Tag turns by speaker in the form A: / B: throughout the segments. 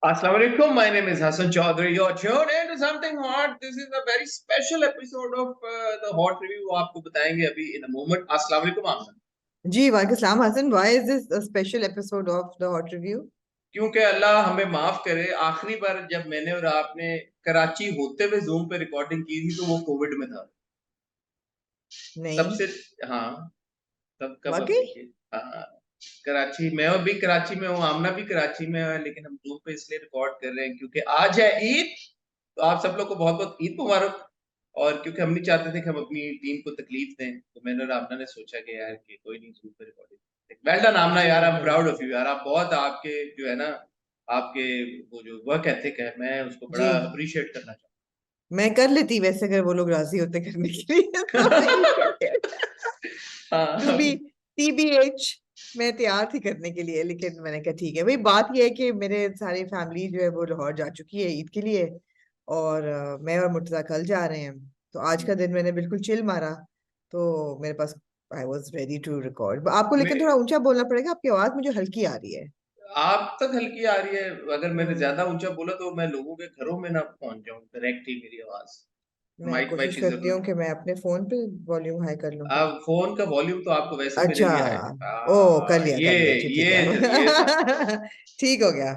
A: Assalamu alaikum. My name is Hassan Chaudhary. You're tuned into something hot. This is a very special episode of the hot review. वो आपको बताएंगे अभी in a moment. Assalamu alaikum आमना.
B: जी वालेकुम सलाम Hasan why is this a special episode of the hot review?
A: क्योंकि अल्लाह हमें माफ करे, आखिरी बार जब मैंने और आपने कराची होते हुए जूम पे रिकॉर्डिंग की थी तो वो कोविड में था
B: नहीं
A: सबसे। हाँ, तब कब अब
B: वाकई?
A: देखिए। हाँ, कराची, मैं भी कराची में हूँ, आमना भी कराची में है, लेकिन हम जूम पे इसलिए रिकॉर्ड कर रहे हैं क्योंकि आज है ईद। तो आप सब लोग को बहुत बहुत ईद मुबारक। और क्योंकि हम नहीं चाहते थे कि हम अपनी टीम को तकलीफ दें, तो मैंने और आमना ने सोचा कि यार कि कोई नहीं, जूम पे रिकॉर्डिंग। वेल डन आमना,
B: जी
A: यार आई एम
B: बिल्कुल।
A: प्राउड ऑफ यू यार। आप बहुत, आपके जो है ना, आपके वो जो वर्क एथिक है, मैं उसको
B: जी
A: बड़ा अप्रिशिएट करना
B: मैं कर लेती वैसे अगर वो लोग राजी होते करने के लिए
A: चाहता
B: टू
A: हूँ।
B: बी TBH मैं तैयार थी करने के लिए, लेकिन मैंने कहा ठीक है भाई। बात यह है कि मेरे सारी फैमिली जो है वो लाहौर जा चुकी है ईद के लिए, और मैं और मुर्तजा कल जा रहे हैं। तो आज का दिन मैंने बिल्कुल चिल मारा, तो मेरे पास I was ready to record आपको। लेकिन थोड़ा ऊंचा बोलना पड़ेगा, आपकी आवाज मुझे हल्की आ रही है।
A: आप तक हल्की आ रही है। अगर मैंने ज्यादा
B: हम्म।
A: ऊंचा बोला तो मैं लोगों के घरों में ना पहुंच जाऊं डायरेक्टली मेरी आवाज।
B: मैं
A: माइक माइक
B: कोशिश
A: की
B: करती हूँ
A: जरूरत।
B: कि मैं अपने फोन पे वॉल्यूम हाई कर लूँ फिर।
A: आप फोन का वॉल्यूम तो आपको वैसे मेरे
B: अच्छा।
A: लिए है।
B: ओ कर लिया
A: ये
B: कर लिया, अच्छा ठीक
A: ये जो ये था
B: है ठीक हो गया।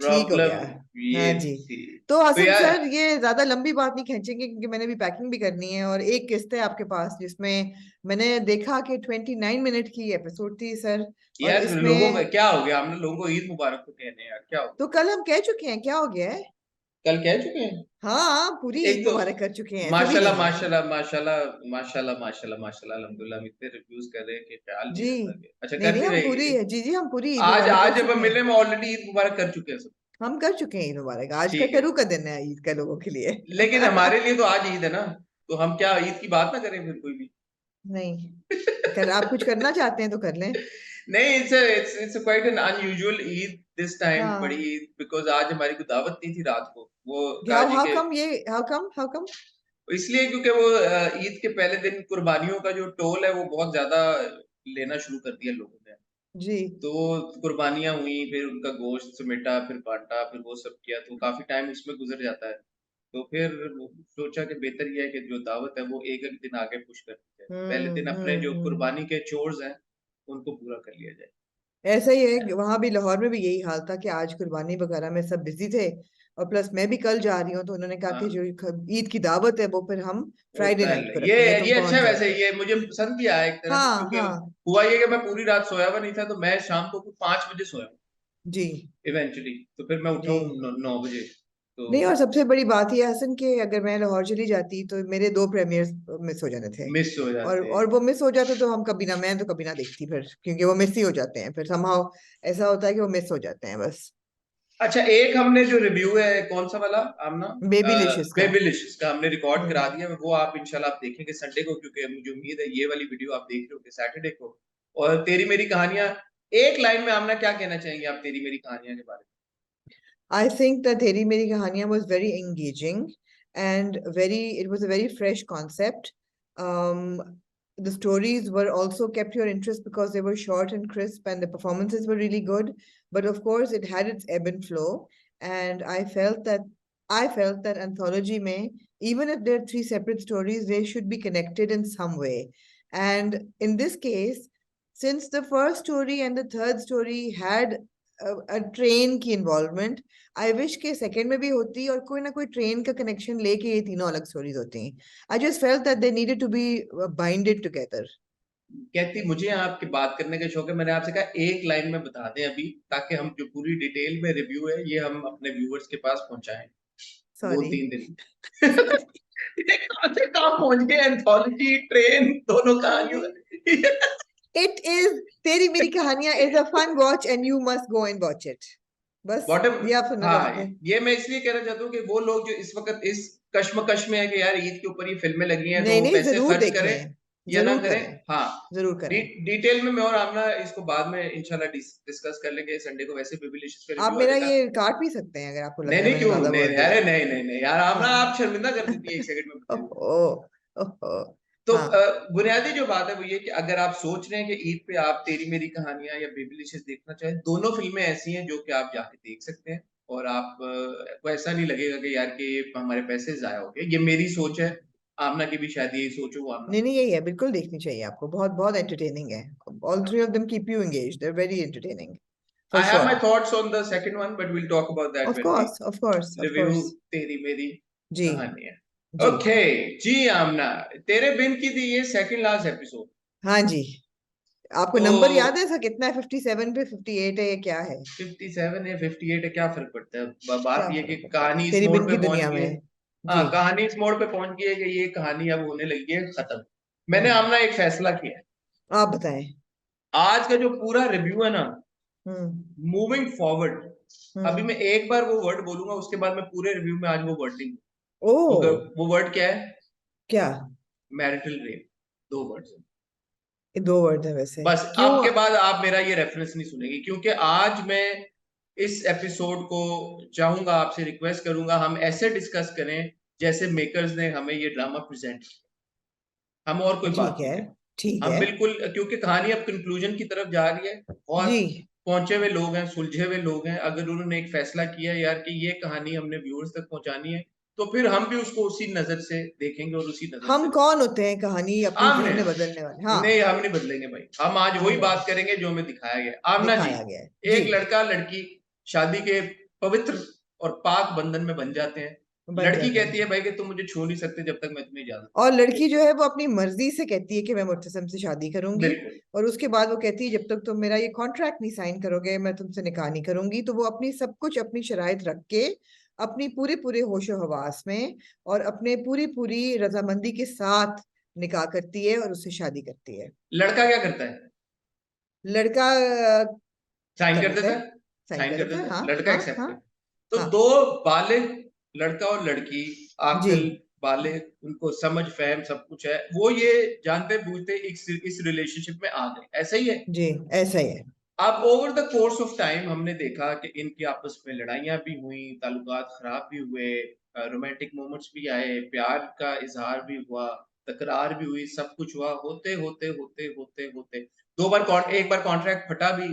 B: ठीक हो गया।
A: प्रॉब्लम,
B: हाँ
A: ये
B: जी।
A: थी।
B: तो
A: तो
B: हसन
A: यार,
B: सर ये ज्यादा लंबी बात नहीं खींचेंगे क्योंकि मैंने भी पैकिंग भी करनी है, और एक किस्त है आपके पास जिसमें मैंने देखा कि 29 मिनट की एपिसोड थी सर। और
A: यार लोगों का
B: इसमें
A: क्या हो गया? हमने लोगों को ईद मुबारक तो कहने हैं यार, क्या हो
B: तो
A: गया?
B: कल हम कह चुके हैं, क्या हो गया है?
A: कल कह चुके हैं।
B: हाँ पूरी
A: एक
B: ईद
A: तो
B: मुबारक कर चुके हैं, ऐसा भी
A: माशाल्लाह
B: नहीं है।
A: माशाल्लाह माशाल्लाह माशाल्लाह माशाल्लाह माशाल्लाह अल्हम्दुलिल्लाह, हम इतने रिव्यूज कर रहे हैं कि ख्याल नहीं
B: जी
A: रहता कि अच्छा
B: नहीं नहीं,
A: करती
B: हम पूरी,
A: रहेगी।
B: जी जी हम पूरी ईद
A: आज
B: मुबारक कर
A: आज जब हम
B: चुके
A: मिले,
B: हैं।
A: मैं ऑलरेडी ईद मुबारक कर चुके हैं सब।
B: हम कर चुके हैं ईद मुबारक, आज का
A: ठीक है,
B: शुरू का दिन है ईद का लोगों के लिए
A: लेकिन हमारे लिए तो आज ईद है ना। तो हम क्या ईद की बात ना करें फिर कोई भी?
B: नहीं, कर आप कुछ करना चाहते हैं तो कर लें।
A: नहीं, it's quite an unusual Eid this time, बड़ी
B: हाँ।
A: ईद, बिकॉज आज हमारी कोई दावत नहीं थी रात को, वो
B: हाउ
A: ताजी
B: हाउ
A: के।
B: कम ये, हाउ कम?
A: इसलिए क्योंकि वो ईद के पहले दिन कुर्बानियों का जो टोल है वो बहुत ज्यादा लेना शुरू कर दिया लोगों ने।
B: जी।
A: तो कुर्बानियां हुई, फिर उनका गोश्त समेटा, फिर बांटा, फिर वो सब किया, तो काफी टाइम उसमें गुजर जाता है। तो फिर सोचा कि बेहतर यह है कि जो दावत है वो एक एक दिन आगे पुश कर दी जाए, पहले दिन अपने जो
B: हम्म।
A: कुर्बानी के चोर्स हैं उनको पूरा कर लिया जाए।
B: ऐसा ही है, वहां भी लाहौर में भी यही हाल था कि आज कुर्बानी वगैरह में सब बिजी थे। और प्लस मैं भी कल जा रही हूँ, तो उन्होंने कहा कि
A: हाँ,
B: जो ईद की दावत है वो फिर हम
A: वो
B: फ्राइडे
A: कल
B: नाइट को
A: ये
B: रखते हैं, तुम
A: ये अच्छा
B: पहुंच
A: है वैसे,
B: जाओ।
A: ये मुझे पसंद भी आया एक तरह से,
B: हाँ
A: क्योंकि
B: हाँ।
A: हुआ ये कि मैं पूरी रात सोया हुआ नहीं था, तो मैं शाम को 5 बजे सोया
B: जी
A: इवेंचुअली। तो फिर मैं उठा
B: जी।
A: हूँ 9 बजे। तो
B: नहीं, और सबसे बड़ी बात यह है हसन कि अगर मैं लाहौर चली जाती तो मेरे दो प्रीमियर्स मिस हो जाने थे।
A: मिस हो जाते।
B: और वो मिस हो जाते तो हम कभी ना, मैं तो कभी ना देखती फिर, क्योंकि वो मिस ही हो जाते हैं फिर समहाउ। ऐसा होता है कि वो मिस हो जाते हैं बस।
A: अच्छा, एक हमने जो रिव्यू है कौन सा वाला आमना,
B: बेबी लिशियस का।
A: बेबीलिशियस का हमने रिकॉर्ड करा
B: हम्म।
A: दिया है, वो आप इंशाल्लाह आप देखेंगे संडे को, क्योंकि मुझे उम्मीद है ये वाली वीडियो आप देख रहे होंगे सैटरडे को। और तेरी मेरी कहानियां, एक लाइन में आमना क्या कहना चाहेंगे आप तेरी मेरी कहानियां के बारे
B: I think that Teri Meri Kahaniyan was very engaging and it was a very fresh concept. The stories were also kept your interest because they were short and crisp and the performances were really good. But of course, it had its ebb and flow. And I felt that anthology may, even if they're three separate stories, they should be connected in some way. And in this case, since the first story and the third story had a train की involvement, I wish के second में भी होती और कोई ना कोई train का कनेक्शन लेके ये तीनों अलग स्टोरीज होती हैं। I just felt that they needed to be binded together.
A: में? कहती मुझे आपकी बात करने का शौक है, मैंने आपसे कहा एक लाइन में बता दें अभी, ताकि हम जो पूरी डिटेल में रिव्यू है ये हम अपने व्यूअर्स के पास पहुंचाएं। दो
B: सॉरी।
A: तीन दिन ये कहाँ से कहाँ पहुंच गए? एंथोलॉजी, ट्रेन, दोनों कहानियों
B: सॉरी।
A: में।
B: It is, Teri Meri Kahaniyaan is a fun watch and you must go and watch it. बस
A: बॉटम।
B: ये आप सुनना
A: हाँ,
B: चाहते थे?
A: ये मैं इसलिए कहना चाहता हूँ कि वो लोग जो इस वक्त इस कश्मकश में है कि यार ईद के ऊपर ये फिल्में लगी हैं, तो
B: नहीं
A: वो
B: नहीं,
A: पैसे
B: जरूर
A: खर्च करें
B: देखें।
A: या ना
B: जरूर
A: करें।
B: करें।
A: हाँ,
B: जरूर करें।
A: डिटेल में मैं और आमना इसको बाद में इंशाल्लाह डिस्कस कर लेंगे। संडे को वैसे बेबीलिशियस का
B: आप
A: रिव्यू आ
B: मेरा
A: जाएगा।
B: ये काट भी सकते हैं अगर आपको लग
A: नहीं
B: रहा है
A: नहीं,
B: मैंने
A: क्यों
B: ज्यादा
A: नहीं,
B: बोल दिया।
A: अरे नहीं नहीं नहीं यार, आमना
B: हाँ।
A: आप शर्मिंदा कर देती है एक सेकंड में मुझे।
B: ओहो। ओहो।
A: तो
B: हाँ।
A: बुनियादी जो बात है वो ये कि अगर आप सोच रहे हैं कि ईद पे आप तेरी मेरी कहानियां या बेबीलिशियस देखना चाहें, दोनों फिल्में ऐसी हैं जो कि आप जाके देख सकते हैं। और आप को ऐसा नहीं लगेगा कि यार कि हमारे पैसे जाया हो गए। ये मेरी सोच है, आमना की भी शायद यही सोच हो। आमना,
B: नहीं नहीं, यही है, बिल्कुल देखनी चाहिए आपको, बहुत बहुत एंटरटेनिंग है। All three of them keep you engaged, they are very entertaining for
A: I have my
B: sure.
A: Thoughts on the second one, but we'll talk about that
B: of
A: when we
B: course, of course, of
A: review
B: course.
A: तेरी मेरी
B: जी
A: कहानी है।
B: जी।
A: Okay जी आमना, तेरे बिन की थी ये second last episode.
B: हाँ जी। आपको
A: तो
B: नंबर याद है इसका कितना है? 57 पे 58 है या क्या है?
A: 57 है 58 है, क्या फर्क पड़ता है? बात
B: क्या
A: ये कि
B: फर्क पड़ता है,
A: कहानी इस
B: तेरी
A: मोड़
B: बिन
A: पे
B: की
A: पहुंच
B: दुनिया
A: गई है।
B: में।
A: हाँ,
B: जी।
A: कहानी इस मोड़ पे पहुंच गई है कि ये कहानी अब होने लगी है खत्म। मैंने
B: हम्म।
A: आमना एक फैसला किया है।
B: आप बताएं।
A: आज का जो पूरा रिव्यू है ना,
B: हम्म
A: मूविंग फॉरवर्ड, अभी
B: हम्म।
A: मैं एक बार वो वर्ड बोलूंगा, उसके बाद मैं पूरे रिव्यू में आज वो वर्ड नहीं
B: ओ।
A: वो वर्ड क्या है?
B: क्या?
A: Marital rape. दो वर्ड्स।
B: ये दो वर्ड है वैसे,
A: बस
B: क्यों?
A: अब के बाद आप मेरा ये रेफरेंस नहीं सुनेंगे, क्योंकि आज मैं इस एपिसोड को चाहूंगा, आपसे रिक्वेस्ट करूंगा, हम ऐसे डिस्कस करें जैसे मेकर्स ने हमें ये ड्रामा प्रेजेंट किया। हम और कोई बात
B: ठीक
A: नहीं
B: है,
A: करें।
B: ठीक
A: हम
B: है।
A: बिल्कुल, क्योंकि कहानी अब कंक्लूजन की तरफ जा रही है।
B: जी।
A: बहुत पहुंचे हुए लोग हैं, सुलझे हुए लोग हैं। अगर उन्होंने एक फैसला किया यार कि ये कहानी हमने व्यूअर्स तक पहुंचानी है, तो फिर हम भी उसको उसी नजर से देखेंगे और उसी नजर से
B: हम कौन होते हैं कहानी अपनी
A: आमने,
B: जेहन में बदलने वाले? हाँ।
A: नहीं हम नहीं बदलेंगे भाई, हम आज वही
B: नहीं
A: बात
B: बदल,
A: करेंगे जो हमें दिखाया गया। आमना जी,
B: दिखाया गया है जी।
A: एक लड़का लड़की शादी के पवित्र और पाक बंधन में बन जाते हैं।
B: बन
A: लड़की
B: जाते
A: कहती है
B: हैं।
A: भाई कि तुम मुझे छू नहीं सकते जब तक मैं तुम्हें इजाजत
B: और
A: नहीं
B: लड़की जो है वो अपनी मर्जी से कहती है कि मैं मुर्तसिम से शादी
A: दूंगी।
B: करूंगी।
A: बिल्कुल।
B: और उसके बाद वो कहती है जब तक तुम मेरा ये कॉन्ट्रैक्ट नहीं साइन करोगे मैं तुमसे निकाह नहीं करूंगी। तो वो अपनी सब कुछ, अपनी शराइत रख के, अपनी पूरे पूरे होशो हवास में, और अपने पूरी पूरी रजामंदी के साथ निकाह करती है और उससे शादी करती है।
A: लड़का क्या करता है?
B: लड़का
A: साइन
B: क्या
A: कर
B: करता
A: देता
B: है?
A: है।
B: साइन
A: साइन
B: कर
A: कर
B: देता
A: देता
B: है, हाँ
A: है, लड़का
B: हाँ
A: एक्सेप्ट
B: हाँ।
A: कर। तो
B: हाँ
A: दो बालिग, लड़का और लड़की,
B: जी
A: आकिल, बालिग, उनको समझ फहम सब कुछ है, वो ये जानते बूझते इस रिलेशनशिप में आ गए, ऐसा ही है।
B: जी, ऐसा ही है।
A: अब over the course of time हमने देखा कि इनकी आपस में लड़ाइयां भी हुई, ताल्लुकात खराब भी हुए, रोमांटिक मोमेंट्स भी आए, प्यार का इजहार भी हुआ, तकरार भी हुई, सब कुछ हुआ। होते होते होते होते होते एक बार कॉन्ट्रैक्ट फटा भी।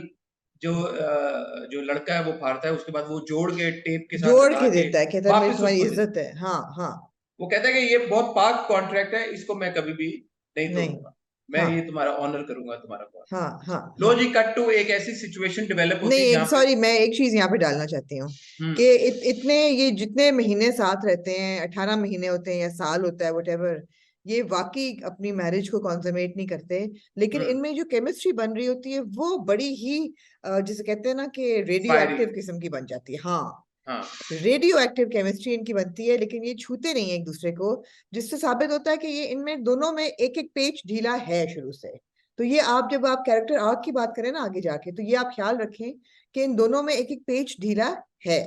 A: जो लड़का है वो फाड़ता है, उसके बाद वो जोड़ के टेप के साथ
B: जोड़
A: लगा
B: के
A: के
B: देता है, कहता है मेरी
A: वापस
B: तुम्हारी
A: उसको दे
B: इज्जत
A: देता है।
B: है, हाँ हाँ।
A: वो कहता है कि ये बहुत पाक कॉन्ट्रैक्ट है, इसको मैं कभी भी नहीं
B: नहीं।
A: तोड़ूंगा। मैं ये
B: हाँ
A: तुम्हारा ऑनर करूंगा, तुम्हारा
B: हाँ
A: कॉन्ट्रैक्ट।
B: हाँ
A: लो
B: हाँ।
A: जी, कट टू एक ऐसी सिचुएशन डेवलप
B: नहीं,
A: होती है
B: एक
A: जहां पे
B: सॉरी, मैं एक चीज यहाँ पे डालना चाहती हूँ
A: हम्म
B: कि इतने ये जितने महीने साथ रहते हैं, 18 महीने होते हैं या साल होता है, वटेवर, ये वाकई अपनी मैरिज को कॉन्समेट नहीं करते। लेकिन
A: हम्म
B: इनमें जो केमिस्ट्री बन रही होती है वो बड़ी ही जिसे कहते हैं ना कि रेडियो
A: फायरिंग।
B: एक्टिव किस्म की बन जाती है। हाँ,
A: हाँ,
B: रेडियो एक्टिव केमिस्ट्री इनकी बनती है, लेकिन ये छूते नहीं है एक दूसरे को। जिससे साबित होता है कि ये इनमें दोनों में एक एक पेच ढीला है शुरू से। तो ये आप जब आप कैरेक्टर आर्क की बात करें ना आगे जाके, तो ये आप ख्याल रखें कि इन दोनों में एक एक पेच ढीला है।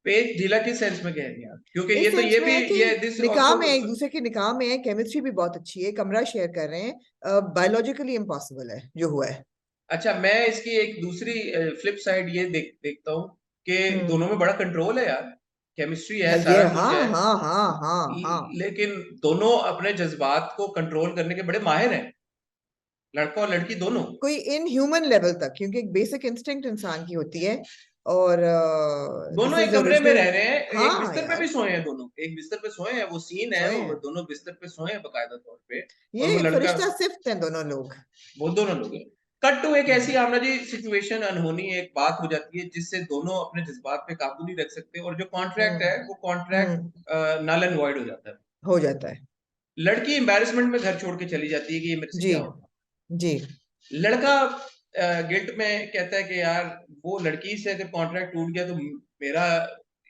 A: पेज ढीला किस सेंस में कह रही हैं आप? क्योंकि
B: इस
A: ये तो
B: सेंस
A: ये
B: में
A: भी,
B: है कि
A: ये दिस
B: निकाह
A: आल्सो।
B: में, एक दूसरे के निकाह में है, केमिस्ट्री भी बहुत अच्छी है, कमरा शेयर कर रहे हैं, बायोलॉजिकली इम्पॉसिबल है जो हुआ है।
A: अच्छा, मैं इसकी एक दूसरी फ्लिप साइड ये देखता हूँ कि
B: हम्म।
A: दोनों में बड़ा कंट्रोल है यार। केमिस्ट्री है,
B: हाँ ये,
A: सारा कुछ
B: हाँ
A: है।
B: हाँ हाँ हाँ हाँ।
A: लेकिन दोनों अपने जज्बात को कंट्रोल करने के बड़े माहिर हैं, लड़का और लड़की दोनों।
B: कोई इन ह्यूमन लेवल तक, क्योंकि एक बेसिक इंस्टिंक्ट इंसान की होती है। और दिस
A: दोनों
B: इज
A: एक
B: द
A: कमरे में
B: ओरिजिनल।
A: रह रहे हैं, एक
B: हाँ
A: बिस्तर पे भी
B: यार,
A: सोए हैं, दोनों एक बिस्तर पे सोए हैं, वो सीन है,
B: सोए
A: वो
B: हैं।
A: दोनों बिस्तर पे सोए हैं बकायदा तौर पे। और वो
B: ये
A: लड़का,
B: फरिश्ता सिफ्त हैं दोनों लोग।
A: वो दोनों लोग हैं। कट टू एक ऐसी
B: हम्म
A: आमना जी सिचुएशन, अनहोनी एक बात हो जाती है जिससे दोनों अपने जज्बात पे काबू नहीं रख सकते, और जो कॉन्ट्रैक्ट है
B: हम्म
A: वो कॉन्ट्रैक्ट
B: हम्म।
A: नल एंड वॉइड हो जाता है।
B: हो जाता है।
A: लड़की एम्बेरसमेंट में घर छोड़ के चली जाती है कि ये मेरे से
B: जी
A: क्या होगा।
B: जी।
A: लड़का गिल्ट में कहता है कि यार, वो लड़की से अगर कॉन्ट्रैक्ट टूट गया तो मेरा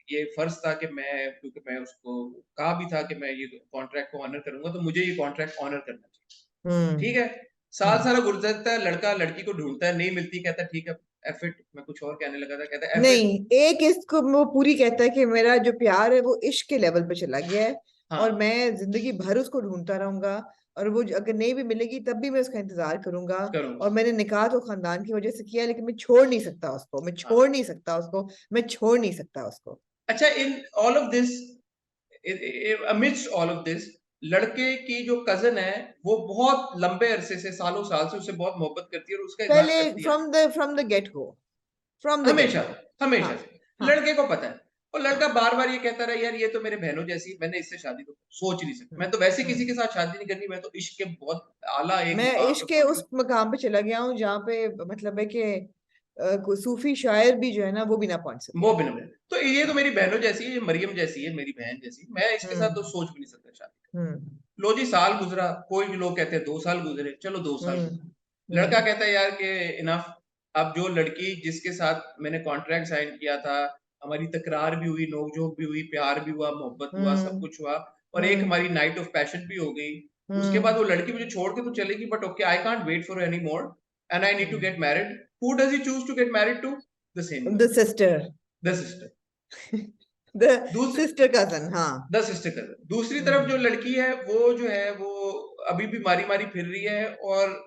A: ये फर्ज था कि मैं, क्योंकि मैं उसको कहा भी था कि मैं ये कॉन्ट्रैक्ट को ऑनर करूंगा, तो मुझे ये कॉन्ट्रैक्ट ऑनर करना चाहिए।
B: हम्म
A: ठीक है। साल
B: हम्म।
A: सारा गुजरता है, लड़का लड़की को ढूंढता है, नहीं मिलती, कहता है ठीक है, एफ इट। मैं कुछ और कहने लगा था, कहता है एफ इट।
B: नहीं, एक इसको वो पूरी कहता है कि मेरा जो प्यार है वो इश्क के लेवल पे चला गया है, और
A: हाँ,
B: मैं जिंदगी भर उसको ढूंढता रहूंगा। और वो अगर नहीं भी मिलेगी तब भी मैं उसका इंतजार करूंगा।
A: करूंगा।
B: और मैंने निकाह तो खानदान की वजह से किया, लेकिन मैं छोड़ नहीं सकता उसको, मैं
A: हाँ,
B: छोड़ नहीं सकता उसको, मैं छोड़ नहीं सकता उसको।
A: अच्छा, in all of this, amidst all of this, लड़के की जो कजन है वो बहुत लंबे अरसे से, सालों साल से उससे बहुत मोहब्बत करती है और उसका इजहार
B: पहले
A: करती है।
B: From the gate go, from the gate
A: हमेशा,
B: गो। हाँ
A: हमेशा से।
B: हाँ।
A: लड़के को पता है, और लड़का बार बार ये कहता रहा यार ये तो मेरे बहनों जैसी, मैंने इससे शादी तो सोच नहीं सकता, मैं तो वैसे किसी के साथ शादी नहीं करनी, मैं तो इश्क के बहुत आला एक
B: मैं
A: मुकाम पे
B: इश्क के
A: पहुंच
B: उस
A: गया।
B: मकाम पे चला गया हूँ जहाँ पे मतलब है कि कोई सूफी शायर भी जो है ना वो भी ना पहुंच सके।
A: वो भी ना, तो ये तो
B: हाँ।
A: मेरी बहनों जैसी है, ये मरियम जैसी है, मेरी बहन जैसी, मैं इसके साथ तो
B: हम्म।
A: सोच भी नहीं सकता शादी।
B: हम्म।
A: लो जी, साल गुजरा, कोई भी लोग कहते हैं 2 साल गुजरे, चलो 2 साल
B: हम्म।
A: गुजरे, लड़का
B: हम्म।
A: कहता है यार कि इनफ। अब जो लड़की जिसके साथ मैंने कॉन्ट्रैक्ट साइन किया था, हमारी तकरार भी हुई, नोकझोंक भी हुई, प्यार भी हुआ, मोहब्बत हुआ, सब
B: हम्म।
A: कुछ हुआ, और एक
B: हम्म।
A: हमारी नाइट ऑफ पैशन भी हो गई। उसके बाद
B: हम्म।
A: वो लड़की मुझे छोड़ के तो चलेगी, but okay I can't wait for any more, and I need to
B: hmm.
A: Get married. Who does he choose to get married to? The same
B: the
A: girl,
B: sister.
A: The sister.
B: The
A: दूसरी,
B: sister cousin, हाँ।
A: 10 sister cousin. दूसरी तरफ जो
B: हम्म।
A: लड़की है वो जो है वो अभी भी मारी मारी फिर रही है, और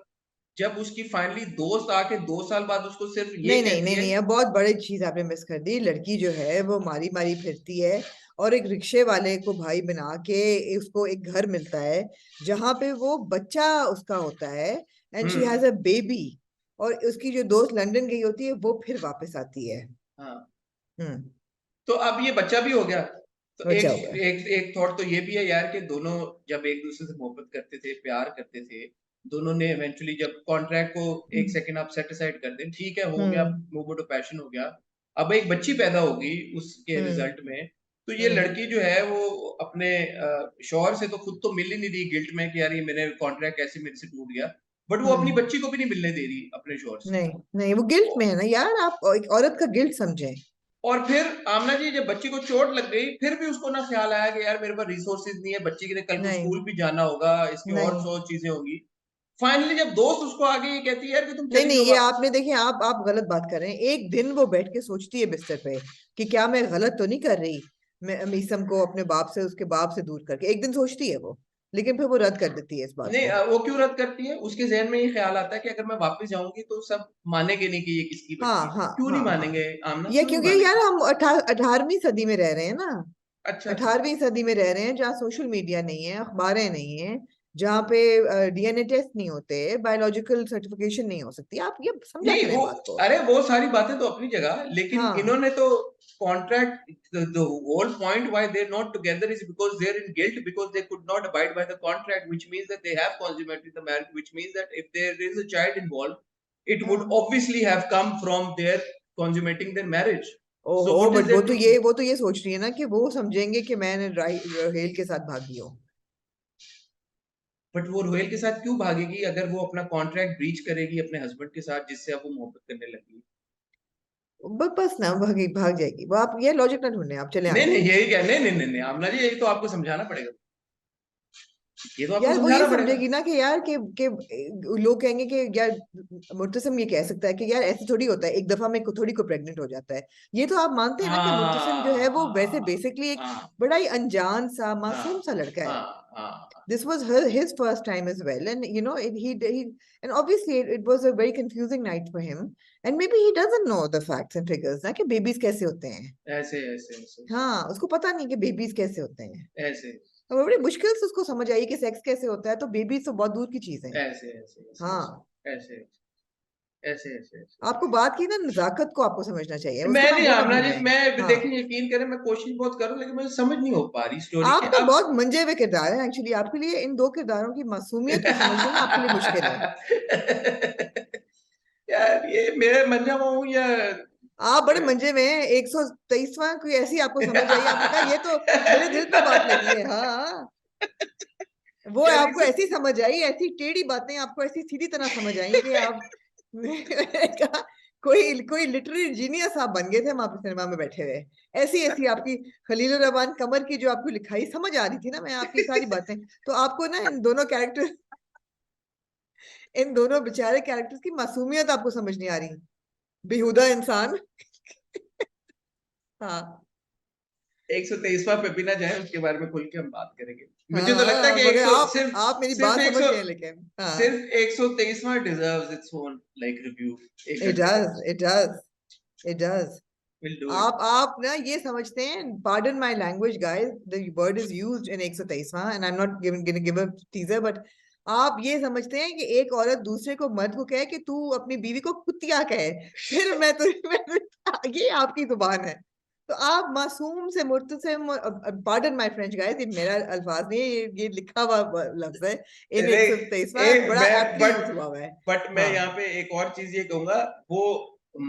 A: जब उसकी फाइनली दोस्त आके 2 साल बाद उसको सिर्फ ये
B: नहीं नहीं
A: कहती
B: नहीं
A: है।
B: नहीं, अब बहुत बड़ी चीज आपने मिस कर दी। लड़की जो है वो मारी मारी फिरती है और एक रिक्शे वाले को भाई बना के उसको एक घर मिलता है जहां पे वो बच्चा उसका होता है, and she
A: hmm.
B: Has a baby. और उसकी जो दोस्त लंदन गई होती है वो फिर वापस आती है।
A: हाँ,
B: हम्म।
A: तो अब ये बच्चा भी हो गया। तो
B: बचा
A: एक
B: हुआ है।
A: एक एक थॉट तो ये भी है यार कि दोनों जब एक दूसरे से मोहब्बत करते थे, प्यार करते थे, दोनों ने इवेंचुअली जब कॉन्ट्रैक्ट को एक
B: हम्म।
A: सेकंड आप सेट असाइड कर दें, ठीक है हो गया,
B: हम्म।
A: मूव टू पैशन हो गया, अब एक बच्ची पैदा होगी उसके
B: हम्म।
A: रिजल्ट में, तो ये
B: हम्म।
A: लड़की जो है वो अपने शौहर से तो खुद तो मिल ही नहीं रही गिल्ट में कि यार ये मेरे कॉन्ट्रैक्ट कैसे मेरे से टूट गया, बट वो अपनी
B: हम्म।
A: बच्ची को भी नहीं मिलने दे रही अपने शौहर से।
B: नहीं नहीं, वो गिल्ट में है ना यार, आप एक औरत का गिल्ट समझें।
A: और फिर आमना जी जब बच्ची को चोट लग गई, फिर भी उसको ना ख्याल आया कि यार मेरे पास रिसोर्सेज नहीं है, बच्ची के लिए कल को
B: नहीं
A: स्कूल भी जाना होगा, इसकी और
B: नहीं
A: 100 चीजें होंगी। फाइनली जब दोस्त उसको आगे ये कहती है यार कि तुम
B: नहीं
A: चली
B: नहीं,
A: जाओ
B: ये
A: वापस।
B: आपने देखिए, आप गलत बात कर रहे हैं। एक दिन वो बैठ के सोचती है बिस्तर पे कि क्या मैं गलत तो नहीं कर रही, मैं मीसम को अपने बाप से, उसके बाप से दूर करके, एक दिन सोचती है वो, लेकिन फिर वो रद्द कर देती है इस बात
A: नहीं
B: को।
A: वो क्यों रद्द करती है? उसके जहन में ये ख्याल आता है कि अगर मैं वापस जाऊंगी तो सब मानेंगे नहीं कि ये किसकी
B: हाँ
A: बच्ची है।
B: हाँ
A: क्यों नहीं
B: हाँ हाँ।
A: मानेंगे आमना,
B: ये
A: क्यों नहीं
B: क्योंकि यार
A: मानेंगे?
B: हम 18वीं सदी में रह रहे हैं ना।
A: अच्छा अच्छा।
B: 18वीं सदी में रह रहे हैं जहाँ सोशल मीडिया नहीं है, अखबारें नहीं है, जहाँ पे डीएनए टेस्ट नहीं होते, बायोलॉजिकल सर्टिफिकेशन नहीं हो सकती। आप ये समझा
A: नहीं
B: करें
A: वो,
B: बात को।
A: अरे वो सारी बातें तो अपनी जगह, लेकिन
B: हाँ।
A: इन्होंने तो contract, the whole point why they're not together is because they're in guilt, because they could not abide by the contract, which means that they have consummated the marriage, which means that if there is a child involved, it would
B: हाँ।
A: obviously have come from their consummating their marriage. So
B: ओहो,
A: what is
B: but वो
A: there
B: तो
A: to?
B: ये वो तो ये सोच रही है ना कि वो समझेंगे कि मैंने रोहेल के साथ भागी हूँ।
A: बट वो रोहेल के साथ क्यों भागेगी अगर वो अपना कॉन्ट्रैक्ट ब्रीच करेगी अपने हस्बैंड के साथ जिससे अब वो मोहब्बत करने लगी?
B: बस ना भाग जाएगी वो। आप ये लॉजिक ना ढूंढे, आप चले
A: नहीं
B: आगे।
A: नहीं यही क्या, नहीं नहीं नहीं नहीं आमना जी, यही तो आपको समझाना पड़ेगा, ये तो आपको
B: यार वो ये
A: समझाना पड़ेगा।
B: समझेगी ना कि यार के लोग कहेंगे कि यार मुर्तसिम ये कह सकता है कि यार ऐसे थोड़ी होता है, एक दफा में थोड़ी को प्रेग्नेंट हो जाता है। ये तो आप मानते हैं ना कि मुर्तसिम जो है वो वैसे
A: हाँ
B: बेसिकली एक
A: हाँ
B: बड़ा ही अनजान सा मासूम
A: हाँ
B: सा लड़का है।
A: हाँ हाँ।
B: This was his first time as well, and you know he and obviously it was a very confusing night for him, and maybe he doesn't know the facts and figures ना कि babies कैसे होते हैं।
A: ऐसे ऐसे ऐसे ऐसे
B: हाँ, उसको पता नहीं कि babies कैसे होते हैं।
A: ऐसे
B: और बड़ी मुश्किल से उसको समझ आई कि सेक्स कैसे होता है, तो बेबीज तो बहुत दूर की चीज है।
A: ऐसे ऐसे ऐसे
B: हाँ।
A: ऐसे ऐसे ऐसे ऐसे।
B: आपको बात की ना, नजाकत को आपको समझना चाहिए, उसके
A: मैं
B: बाद
A: नहीं
B: वो ना
A: आमना जी,
B: भूलें।
A: मैं
B: हाँ।
A: देखिए यकीन करें मैं कोशिश बहुत करूं, लेकिन मुझे समझ नहीं हो पा रही स्टोरी के
B: आपका
A: अब।
B: बहुत मंजे हुए किरदार है एक्चुअली, आपके लिए इन दो किरदारों की मासूमियत को समझना ना आपके लिए मुश्किल है।
A: यार ये मेरे मंजा हुआ हूँ या?
B: आप बड़े मंजे में हैं। 123वां कोई ऐसी आपको समझ आई, आपने कहा ये तो मेरे दिल पे बात लगी है। हाँ। वो
A: यार
B: आपको
A: इसे,
B: ऐसी समझ आई, ऐसी टेढ़ी बातें आपको ऐसी सीधी तरह समझ आई कि आप मैंने कहा कोई कोई लिटरेरी जीनियस आप बन गए थे वहां पे सिनेमा में बैठे हुए। ऐसी ऐसी आपकी खलीलुर रहमान कमर की जो आपको लिखाई समझ आ रही थी ना, मैं आपकी सारी बातें। तो आपको ना इन दोनों कैरेक्टर, इन दोनों बेचारे कैरेक्टर्स की मासूमियत आपको समझ नहीं आ रही। बेहुदा इंसान। हाँ।
A: 123वां पे भी ना जाए, उसके बारे में खुल के हम बात करेंगे। मुझे तो लगता है
B: हाँ
A: कि
B: मगर
A: 100 सिर्फ
B: आप मेरी
A: सिर्फ
B: बात समझ
A: 100
B: गए लेकिन। हाँ।
A: सिर्फ 123वां deserves its own like review, एक
B: इट
A: घंटे का।
B: Does, it does, it does.
A: Will do it.
B: आप ना ये समझते हैं, pardon my language guys, the word is used in 123वां, and I'm not giving gonna give a teaser, but आप ये समझते हैं कि एक औरत दूसरे को मर्द को कहे कि तू अपनी बीवी को कुतिया कहे, फिर मैं तो ये आपकी जुबान है। तो आप मासूम से Murtasim, pardon my French guys, ये मेरा अल्फाज नहीं है, ये लिखा हुआ लफ्ज है इन
A: अरे
B: 123वां, बड़ा
A: मैं
B: एप्टली यूज हुआ हुआ है।
A: बट मैं
B: हाँ
A: यहाँ पे एक और चीज ये कहूंगा, वो